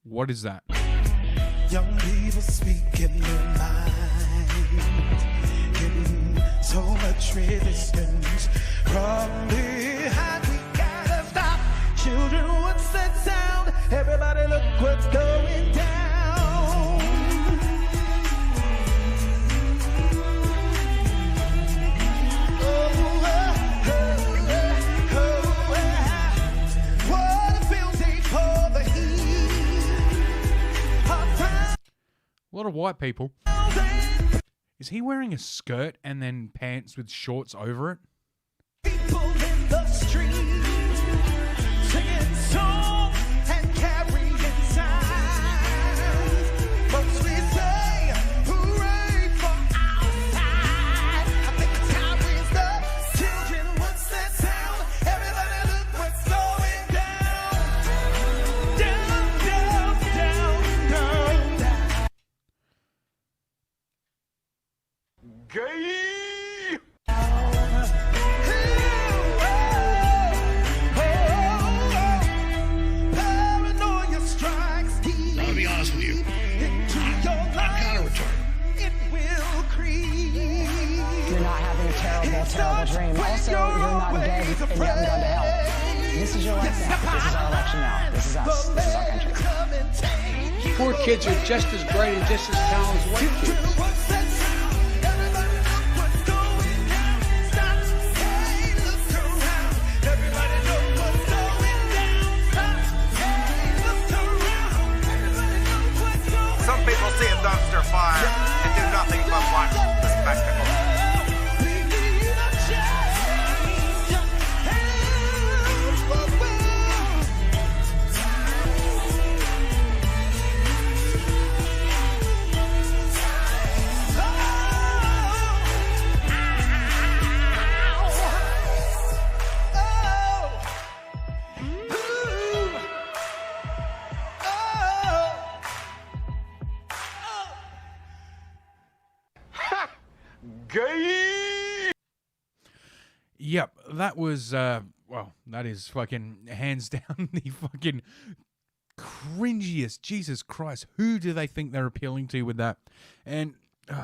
Speaker 13: What is that?
Speaker 3: Young people speaking their mind, getting so much resistance from behind. We gotta stop. Children, what's that sound? Everybody look what's going down.
Speaker 13: of white people. Is he wearing a skirt and then pants with shorts over it?
Speaker 3: People in the streets singing songs and carrying signs. Folks, we say hooray for our side. I think it's time we stop. Children, what's that sound? Everybody look what's going down. Down, down, down, down, down. Gay.
Speaker 6: I'll be honest with you. I'm kind of retarded.
Speaker 23: You're not having a terrible, terrible dream. Also, you're not dead and you haven't gone to hell. This is your life now. This is our election now. This is us. This is our country.
Speaker 2: Poor kids are just as bright and just as talented as white kids.
Speaker 20: Some people see a dumpster fire and do nothing but watch the spectacle.
Speaker 13: Yep, that was, well, that is fucking hands down the fucking cringiest. Jesus Christ, who do they think they're appealing to with that? And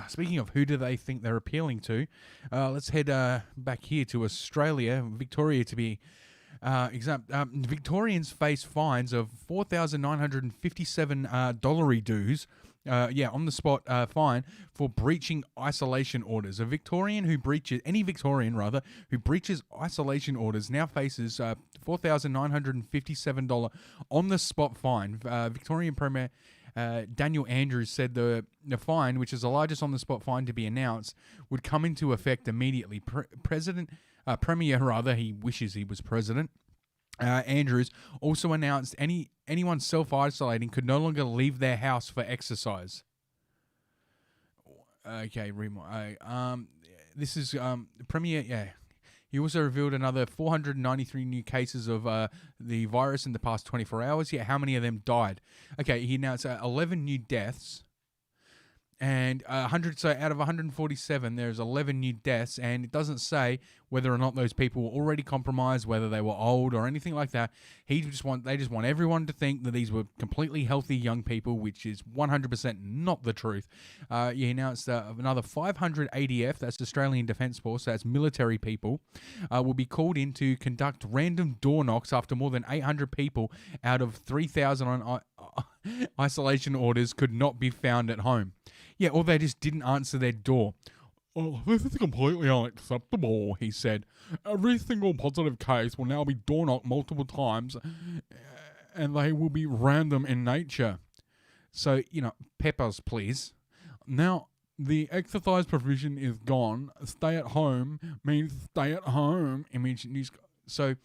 Speaker 13: speaking of who do they think they're appealing to, let's head back here to Australia, Victoria to be exact. Victorians face fines of $4,957 dues. On the spot fine for breaching isolation orders. Any Victorian who breaches isolation orders now faces $4,957 on the spot fine. Victorian Premier Daniel Andrews said the fine, which is the largest on the spot fine to be announced, would come into effect immediately. Premier, he wishes he was president. Andrews also announced anyone self-isolating could no longer leave their house for exercise. Okay, this is Premier. Yeah, he also revealed another 493 new cases of the virus in the past 24 hours. Yeah, how many of them died? Okay, he announced 11 new deaths. And 100, so out of 147, there's 11 new deaths, and it doesn't say whether or not those people were already compromised, whether they were old or anything like that. They just want everyone to think that these were completely healthy young people, which is 100% not the truth. He announced another 500 ADF, that's Australian Defence Force, that's military people, will be called in to conduct random door knocks after more than 800 people out of 3,000 on isolation orders could not be found at home. Yeah, or they just didn't answer their door. Oh, this is completely unacceptable, he said. Every single positive case will now be door knocked multiple times, and they will be random in nature. So, peppers, please. Now, the exercise provision is gone. Stay at home means stay at home. So,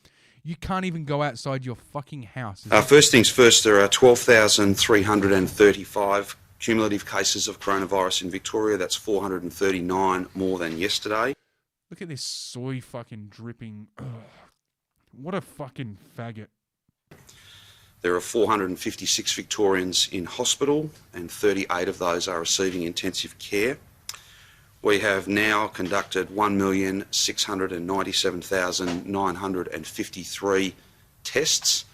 Speaker 13: you can't even go outside your fucking house.
Speaker 5: First things first, there are 12,335 cumulative cases of coronavirus in Victoria. That's 439 more than yesterday.
Speaker 13: Look at this soy fucking dripping. Ugh. What a fucking faggot.
Speaker 5: There are 456 Victorians in hospital, and 38 of those are receiving intensive care. We have now conducted 1,697,953 tests.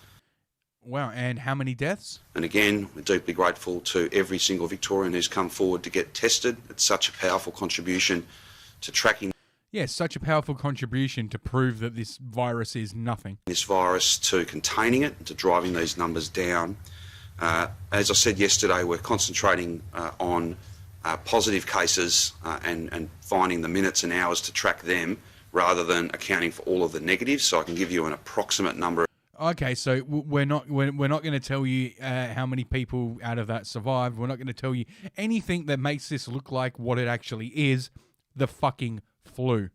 Speaker 13: Wow, and how many deaths?
Speaker 5: And again, we're deeply grateful to every single Victorian who's come forward to get tested. It's such a powerful contribution to tracking.
Speaker 13: Yeah, such a powerful contribution to prove that this virus is nothing.
Speaker 5: This virus, to containing it, to driving these numbers down. As I said yesterday, we're concentrating on positive cases and finding the minutes and hours to track them rather than accounting for all of the negatives. So I can give you an approximate number.
Speaker 13: Okay, so we're not going to tell you how many people out of that survived. We're not going to tell you anything that makes this look like what it actually is, the fucking flu.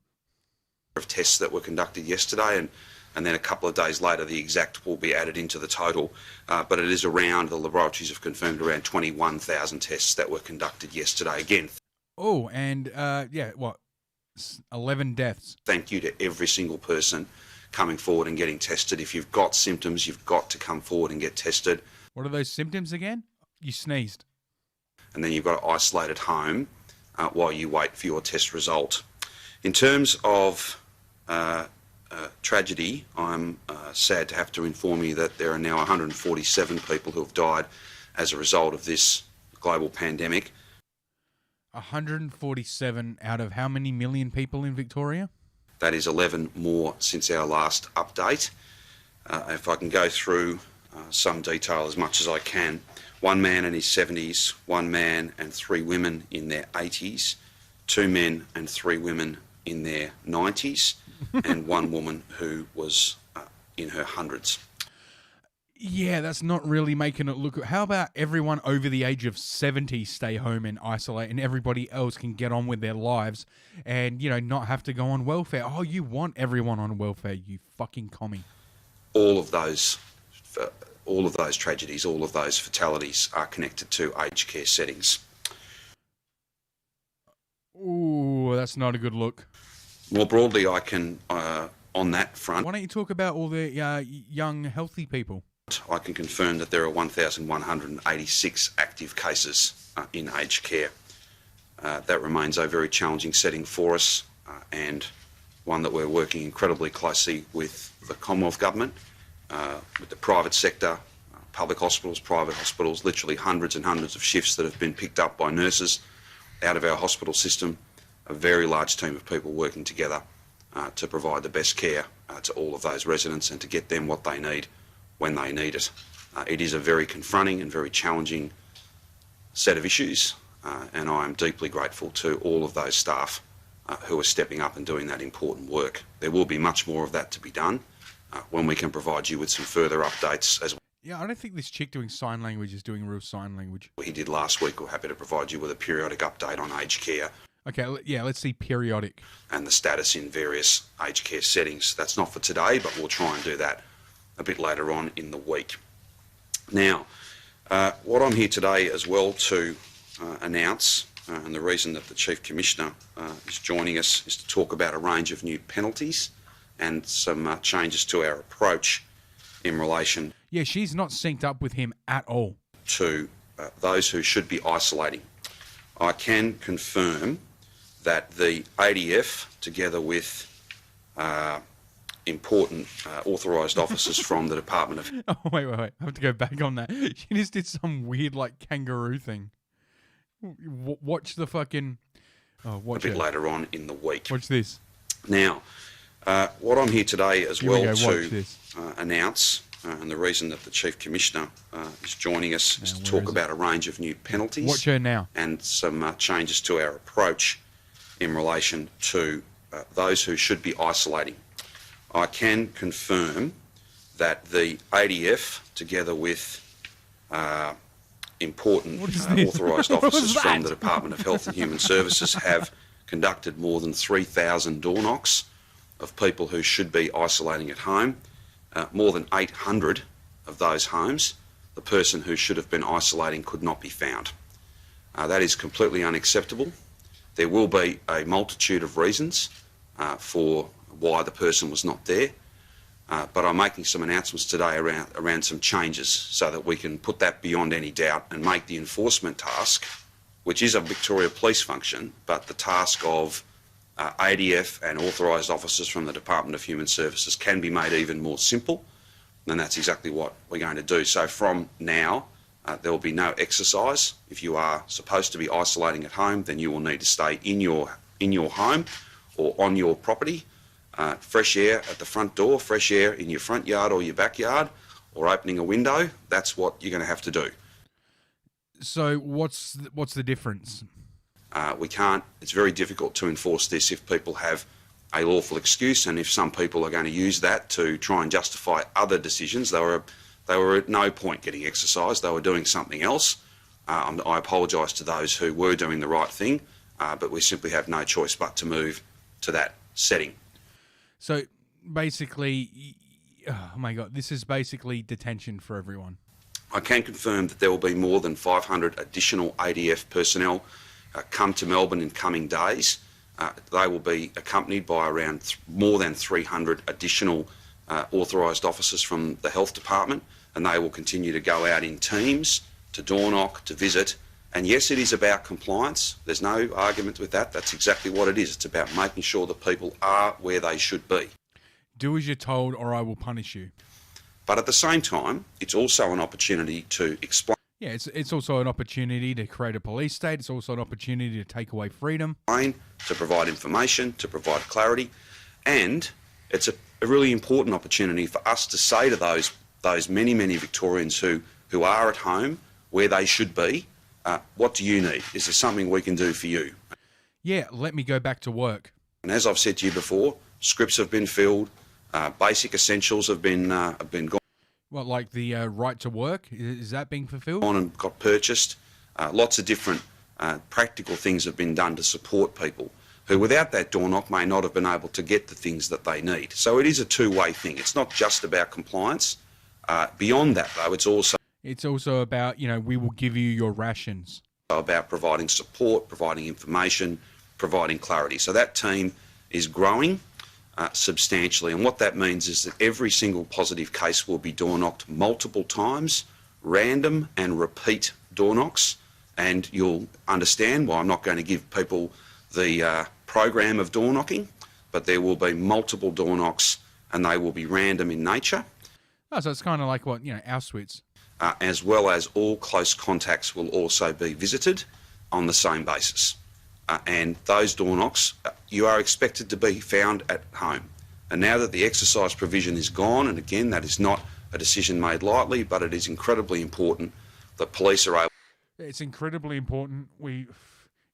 Speaker 5: Of tests that were conducted yesterday, and then a couple of days later the exact will be added into the total, but it is around, the laboratories have confirmed, around 21,000 tests that were conducted yesterday. Again,
Speaker 13: oh, and 11 deaths.
Speaker 5: Thank you to every single person coming forward and getting tested. If you've got symptoms, you've got to come forward and get tested.
Speaker 13: What are those symptoms again? You sneezed.
Speaker 5: And then you've got to isolate at home while you wait for your test result. In terms of tragedy, I'm sad to have to inform you that there are now 147 people who have died as a result of this global pandemic.
Speaker 13: 147 out of how many million people in Victoria?
Speaker 5: That is 11 more since our last update. If I can go through some detail as much as I can. One man in his 70s, one man and 3 women in their 80s, 2 men and 3 women in their 90s, and 1 woman who was in her hundreds.
Speaker 13: Yeah, that's not really making it look... How about everyone over the age of 70 stay home and isolate, and everybody else can get on with their lives and, not have to go on welfare? Oh, you want everyone on welfare, you fucking commie.
Speaker 5: All of those tragedies, all of those fatalities are connected to aged care settings.
Speaker 13: Ooh, that's not a good look.
Speaker 5: More broadly, I can, on that front...
Speaker 13: Why don't you talk about all the young, healthy people?
Speaker 5: I can confirm that there are 1,186 active cases in aged care. That remains a very challenging setting for us and one that we're working incredibly closely with the Commonwealth Government, with the private sector, public hospitals, private hospitals, literally hundreds and hundreds of shifts that have been picked up by nurses out of our hospital system, a very large team of people working together to provide the best care to all of those residents and to get them what they need when they need it. It is a very confronting and very challenging set of issues, and I am deeply grateful to all of those staff who are stepping up and doing that important work. There will be much more of that to be done when we can provide you with some further updates as well.
Speaker 13: Yeah, I don't think this chick doing sign language is doing real sign language.
Speaker 5: He did last week. We're happy to provide you with a periodic update on aged care.
Speaker 13: Okay, yeah, let's see periodic.
Speaker 5: And the status in various aged care settings. That's not for today, but we'll try and do that a bit later on in the week. Now, what I'm here today as well to announce, and the reason that the Chief Commissioner is joining us, is to talk about a range of new penalties and some changes to our approach in relation...
Speaker 13: Yeah, she's not synced up with him at all.
Speaker 5: ...to those who should be isolating. I can confirm that the ADF, together with important authorised officers from the Department of...
Speaker 13: Oh, wait. I have to go back on that. She just did some weird, kangaroo thing. Watch the fucking... Oh, watch
Speaker 5: a bit later on in the week.
Speaker 13: Watch this.
Speaker 5: Now, what I'm here today as well to announce, and the reason that the Chief Commissioner is joining us, is to talk about a range of new penalties.
Speaker 13: Watch her now.
Speaker 5: And some changes to our approach in relation to those who should be isolating. I can confirm that the ADF, together with important authorised officers from the Department of Health and Human Services, have conducted more than 3,000 door knocks of people who should be isolating at home. More than 800 of those homes, the person who should have been isolating could not be found. That is completely unacceptable. There will be a multitude of reasons for why the person was not there, but I'm making some announcements today around some changes so that we can put that beyond any doubt and make the enforcement task, which is a Victoria Police function, but the task of ADF and authorised officers from the Department of Human Services can be made even more simple, and that's exactly what we're going to do. So from now, there will be no exercise. If you are supposed to be isolating at home, then you will need to stay in your home or on your property. Fresh air at the front door, fresh air in your front yard or your backyard, or opening a window, that's what you're going to have to do.
Speaker 13: So what's the difference?
Speaker 5: We can't, it's very difficult to enforce this if people have a lawful excuse, and if some people are going to use that to try and justify other decisions, they were at no point getting exercise. They were doing something else. I apologise to those who were doing the right thing, but we simply have no choice but to move to that setting.
Speaker 13: So basically, oh my God, this is basically detention for everyone.
Speaker 5: I can confirm that there will be more than 500 additional ADF personnel come to Melbourne in coming days. They will be accompanied by around more than 300 additional authorised officers from the Health Department, and they will continue to go out in teams to door knock, to visit. And yes, it is about compliance. There's no argument with that. That's exactly what it is. It's about making sure that people are where they should be.
Speaker 13: Do as you're told or I will punish you.
Speaker 5: But at the same time, it's also an opportunity to explain.
Speaker 13: Yeah, it's also an opportunity to create a police state. It's also an opportunity to take away freedom.
Speaker 5: To provide information, to provide clarity. And it's a really important opportunity for us to say to those many, many Victorians who are at home where they should be, what do you need? Is there something we can do for you?
Speaker 13: Yeah, let me go back to work.
Speaker 5: And as I've said to you before, scripts have been filled, basic essentials have been gone.
Speaker 13: What, like the right to work? Is that being fulfilled?
Speaker 5: On and got purchased. Lots of different practical things have been done to support people who, without that door knock, may not have been able to get the things that they need. So it is a two-way thing. It's not just about compliance. Beyond that, though, it's also
Speaker 13: about, we will give you your rations.
Speaker 5: About providing support, providing information, providing clarity. So that team is growing substantially, and what that means is that every single positive case will be door knocked multiple times, random and repeat door knocks, and you'll understand why I'm not going to give people the program of door knocking, but there will be multiple door knocks and they will be random in nature.
Speaker 13: Oh, so it's kind of like what, Auschwitz.
Speaker 5: As well as all close contacts will also be visited on the same basis. And those door knocks, you are expected to be found at home. And now that the exercise provision is gone, and again, that is not a decision made lightly, but it is incredibly important that police are able...
Speaker 13: It's incredibly important we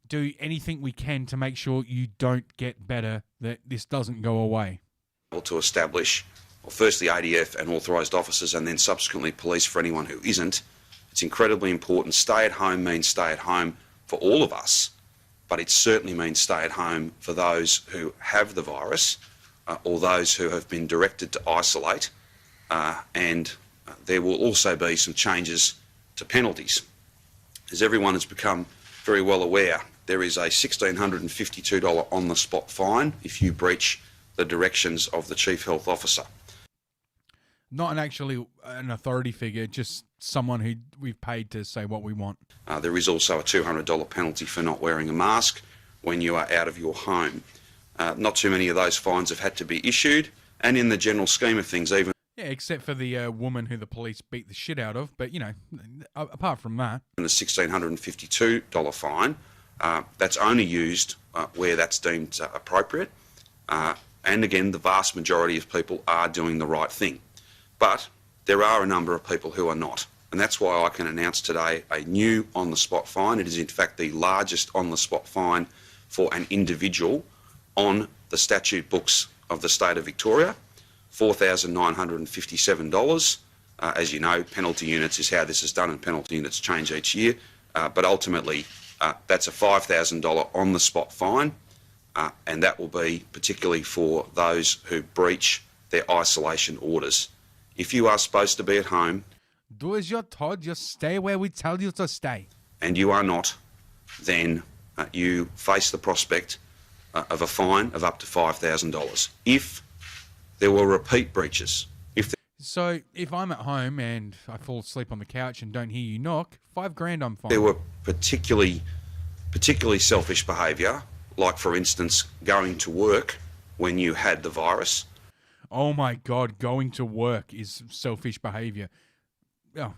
Speaker 13: do anything we can to make sure you don't get better, that this doesn't go away.
Speaker 5: ...to establish, well, first the ADF and authorised officers, and then subsequently police for anyone who isn't. It's incredibly important. Stay at home means stay at home for all of us, but it certainly means stay at home for those who have the virus or those who have been directed to isolate, and there will also be some changes to penalties. As everyone has become very well aware, there is a $1,652 on-the-spot fine if you breach the directions of the Chief Health Officer.
Speaker 13: Not actually an authority figure, just someone who we've paid to say what we want.
Speaker 5: There is also a $200 penalty for not wearing a mask when you are out of your home. Not too many of those fines have had to be issued, and in the general scheme of things, even...
Speaker 13: Yeah, except for the woman who the police beat the shit out of, but, apart from that...
Speaker 5: The $1,652 fine, that's only used where that's deemed appropriate, and again, the vast majority of people are doing the right thing. But there are a number of people who are not. And that's why I can announce today a new on-the-spot fine. It is in fact the largest on-the-spot fine for an individual on the statute books of the state of Victoria, $4,957. As you know, penalty units is how this is done, and penalty units change each year. But ultimately, that's a $5,000 on-the-spot fine, and that will be particularly for those who breach their isolation orders. If you are supposed to be at home...
Speaker 13: Do as you're told, just stay where we tell you to stay.
Speaker 5: ...and you are not, then you face the prospect of a fine of up to $5,000. If there were repeat breaches...
Speaker 13: So, if I'm at home and I fall asleep on the couch and don't hear you knock, $5,000 I'm fine.
Speaker 5: There were particularly selfish behaviour, like, for instance, going to work when you had the virus...
Speaker 13: Oh my God, going to work is selfish behaviour. Oh,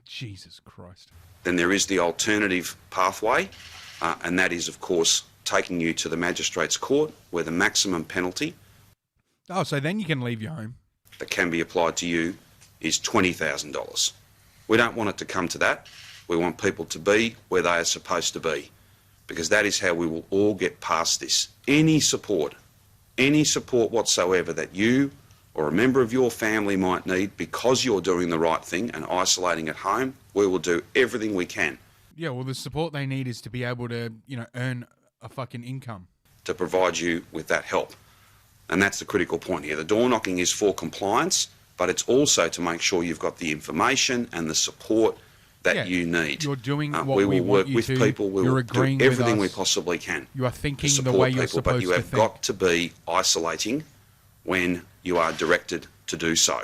Speaker 13: Jesus Christ.
Speaker 5: Then there is the alternative pathway, and that is, of course, taking you to the magistrate's court, where the maximum penalty...
Speaker 13: Oh, so then you can leave your home.
Speaker 5: ...that can be applied to you is $20,000. We don't want it to come to that. We want people to be where they are supposed to be, because that is how we will all get past this. Any support any support whatsoever that you or a member of your family might need because you're doing the right thing and isolating at home, we will do everything we can.
Speaker 13: Yeah, well, the support they need is to be able to, earn a fucking income.
Speaker 5: To provide you with that help. And that's the critical point here. The door knocking is for compliance, but it's also to make sure you've got the information and the support that you need.
Speaker 13: You're doing what
Speaker 5: we will work
Speaker 13: want you
Speaker 5: with
Speaker 13: to.
Speaker 5: people. We
Speaker 13: You're
Speaker 5: will
Speaker 13: agreeing
Speaker 5: do everything
Speaker 13: with
Speaker 5: we
Speaker 13: us.
Speaker 5: possibly can.
Speaker 13: You are thinking
Speaker 5: to
Speaker 13: the
Speaker 5: support
Speaker 13: way you're
Speaker 5: people,
Speaker 13: supposed
Speaker 5: but you
Speaker 13: to
Speaker 5: have
Speaker 13: think.
Speaker 5: got to be isolating when you are directed to do so,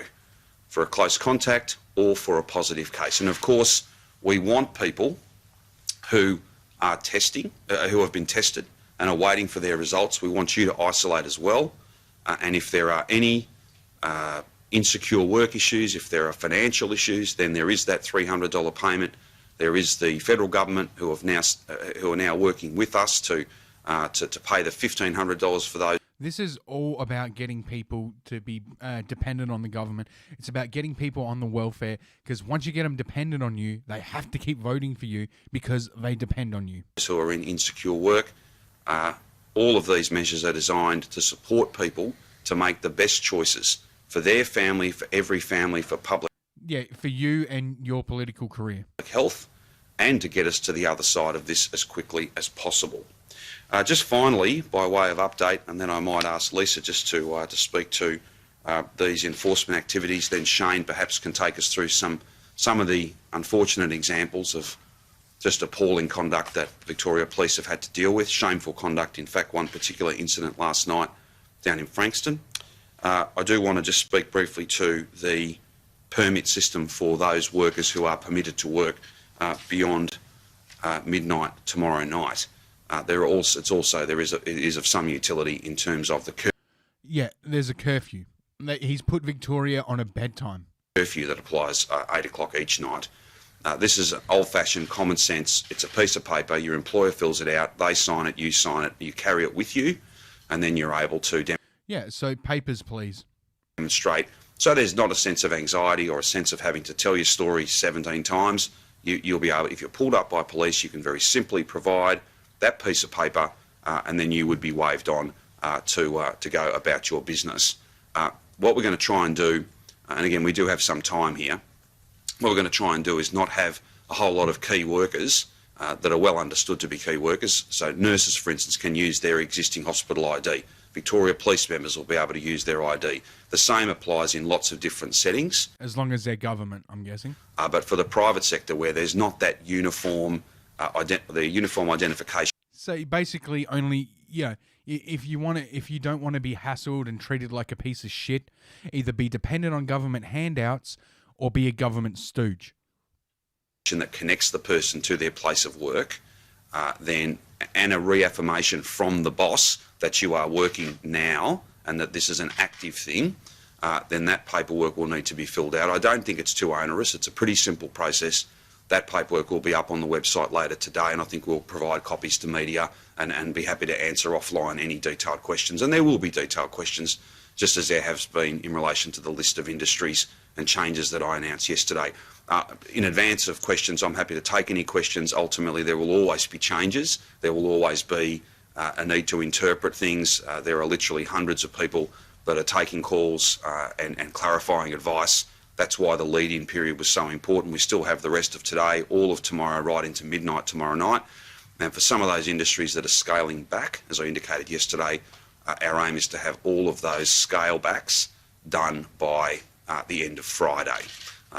Speaker 5: for a close contact or for a positive case. And of course, we want people who are testing, who have been tested and are waiting for their results. We want you to isolate as well. And if there are any insecure work issues, if there are financial issues, then there is that $300 payment. There is the federal government who are now working with us to pay the $1,500 for those.
Speaker 13: This is all about getting people to be dependent on the government. It's about getting people on the welfare, because once you get them dependent on you, they have to keep voting for you because they depend on you.
Speaker 5: Who are in insecure work. All of these measures are designed to support people to make the best choices for their family, for every family, for public
Speaker 13: for you and your political career.
Speaker 5: health, and to get us to the other side of this as quickly as possible. Just finally, by way of update, and then I might ask Lisa just to speak to these enforcement activities, then Shane perhaps can take us through some of the unfortunate examples of just appalling conduct that Victoria Police have had to deal with. Shameful conduct, in fact, one particular incident last night down in Frankston. I do want to just speak briefly to the permit system for those workers who are permitted to work beyond midnight tomorrow night. It is of some utility in terms of the
Speaker 13: There's a curfew. He's put Victoria on a bedtime
Speaker 5: curfew that applies 8 o'clock each night. This is old-fashioned common sense. It's a piece of paper. Your employer fills it out. They sign it. You sign it. You carry it with you, and then you're able to
Speaker 13: so papers, please.
Speaker 5: Demonstrate. So there's not a sense of anxiety or a sense of having to tell your story 17 times. You'll be able, if you're pulled up by police, you can very simply provide that piece of paper, and then you would be waved on to go about your business. What we're going to try and do, and again, we do have some time here, what we're going to try and do is not have a whole lot of key workers that are well understood to be key workers. So nurses, for instance, can use their existing hospital ID. Victoria Police members will be able to use their ID. The same applies in lots of different settings.
Speaker 13: As long as they're government, I'm guessing.
Speaker 5: But for the private sector, where there's not that uniform, the uniform identification.
Speaker 13: So basically, only if you don't want to be hassled and treated like a piece of shit, either be dependent on government handouts or be a government stooge.
Speaker 5: That connects the person to their place of work, and a reaffirmation from the boss that you are working now and that this is an active thing, then that paperwork will need to be filled out. I don't think it's too onerous. It's a pretty simple process. That paperwork will be up on the website later today, and I think we'll provide copies to media and be happy to answer offline any detailed questions. And there will be detailed questions, just as there has been in relation to the list of industries and changes that I announced yesterday. In advance of questions, I'm happy to take any questions. Ultimately, there will always be changes. There will always be a need to interpret things. There are literally hundreds of people that are taking calls and clarifying advice. That's why the lead-in period was so important. We still have the rest of today, all of tomorrow, right into midnight tomorrow night. And for some of those industries that are scaling back, as I indicated yesterday, our aim is to have all of those scale backs done by the end of Friday.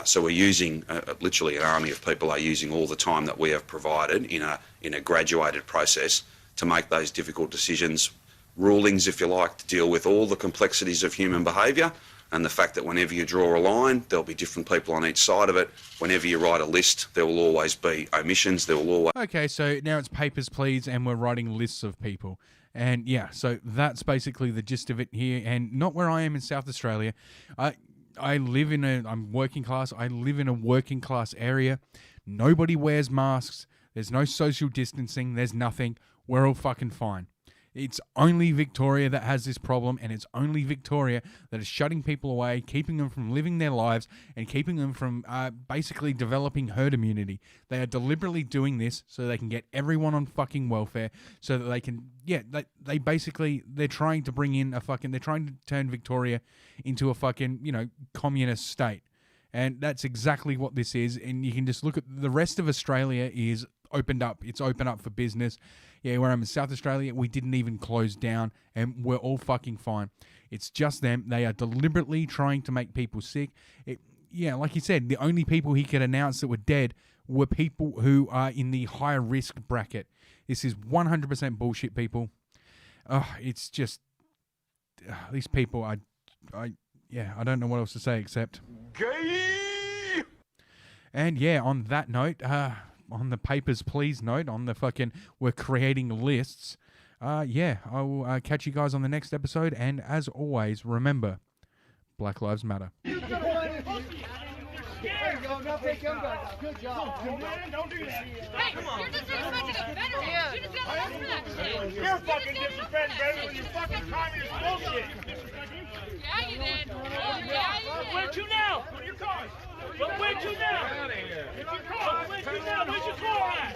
Speaker 5: So we're using, literally an army of people are using all the time that we have provided in a graduated process to make those difficult decisions, rulings, if you like, to deal with all the complexities of human behaviour, and the fact that whenever you draw a line, there'll be different people on each side of it. Whenever you write a list, there will always be omissions. There will always...
Speaker 13: Okay, so now it's papers, please, and we're writing lists of people. And yeah, so that's basically the gist of it here, and not where I am in South Australia. I'm working class. I live in a working class area. Nobody wears masks. There's no social distancing. There's nothing. We're all fucking fine. It's only Victoria that has this problem, and it's only Victoria that is shutting people away, keeping them from living their lives, and keeping them from basically developing herd immunity. They are deliberately doing this so they can get everyone on fucking welfare, so that they can, they basically, they're trying to bring in they're trying to turn Victoria into a fucking, communist state. And that's exactly what this is. And you can just look at the rest of Australia is opened up. It's open up for business. Yeah, where I'm in South Australia, we didn't even close down, and we're all fucking fine. It's just them. They are deliberately trying to make people sick. Like you said, the only people he could announce that were dead were people who are in the higher risk bracket. This is 100% bullshit, people. It's just these people. I don't know what else to say except gay. And on that note, on the papers please note, on the fucking we're creating lists. I will catch you guys on the next episode. And as always, remember, Black Lives Matter.
Speaker 3: There you go. Now take him back. Good job. Don't do that. Hey, you're disrespecting a veteran. You just got arrested for that shit. You're fucking disrespecting veterans with your fucking communist bullshit. Yeah, you did. Where to now? Your cars. But where to now? Where's your car? Where's your car at?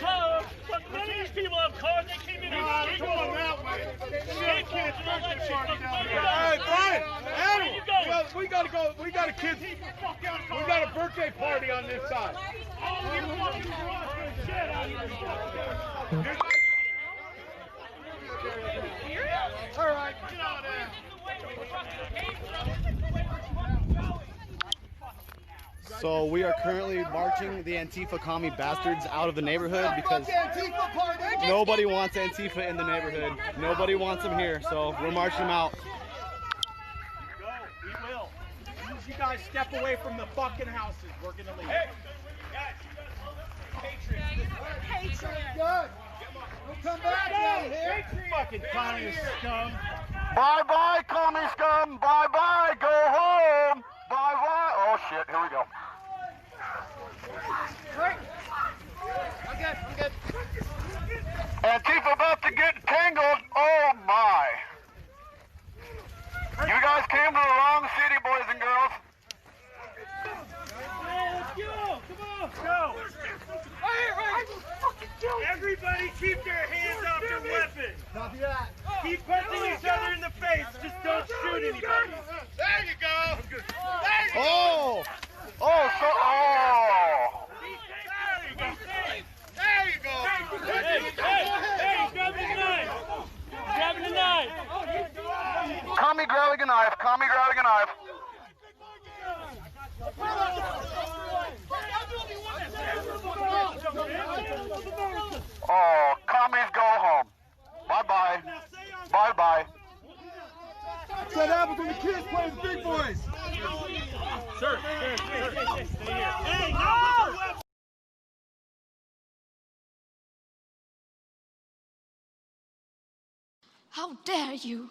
Speaker 3: But none of these people have cars. They came in and escaped. Come on now, man. Escape kids and all that shit. Hey, Brian, Adam, we gotta go. We got a kid's. We got a birthday party on this side. Oh, you fucking shit out here. All right, get on there.
Speaker 10: So we are currently marching the Antifa commie bastards out of the neighborhood because nobody wants Antifa in the neighborhood. Nobody wants them here, so we're marching them out.
Speaker 3: Go, we will. As soon as you guys step away from the fucking houses, we're gonna leave. Hey, guys, Patriots. Patriots. Good. Don't come back down here. Fucking communist scum.
Speaker 16: Bye-bye, commie scum. Bye-bye. Go home. Bye-bye. Oh, shit. Here we go.
Speaker 3: I'm good.
Speaker 16: Antifa about to get tangled. Oh, my. You guys came to the wrong city, boys and girls.
Speaker 3: Let's go. Come on. Go. Everybody keep their hands off their weapons. Copy that. Keep punching each other in the face. Just don't shoot anybody. There you go.
Speaker 16: Oh. Oh, so, oh.
Speaker 3: There you go. Hey, grabbing a knife. Grabbing a knife.
Speaker 16: Commie grabbing a knife. Commie grabbing a knife. Oh, commies go home. Bye-bye. Bye-bye.
Speaker 3: What's that happens when the kids play with big boys? Sir. Hey, no!
Speaker 11: How dare you?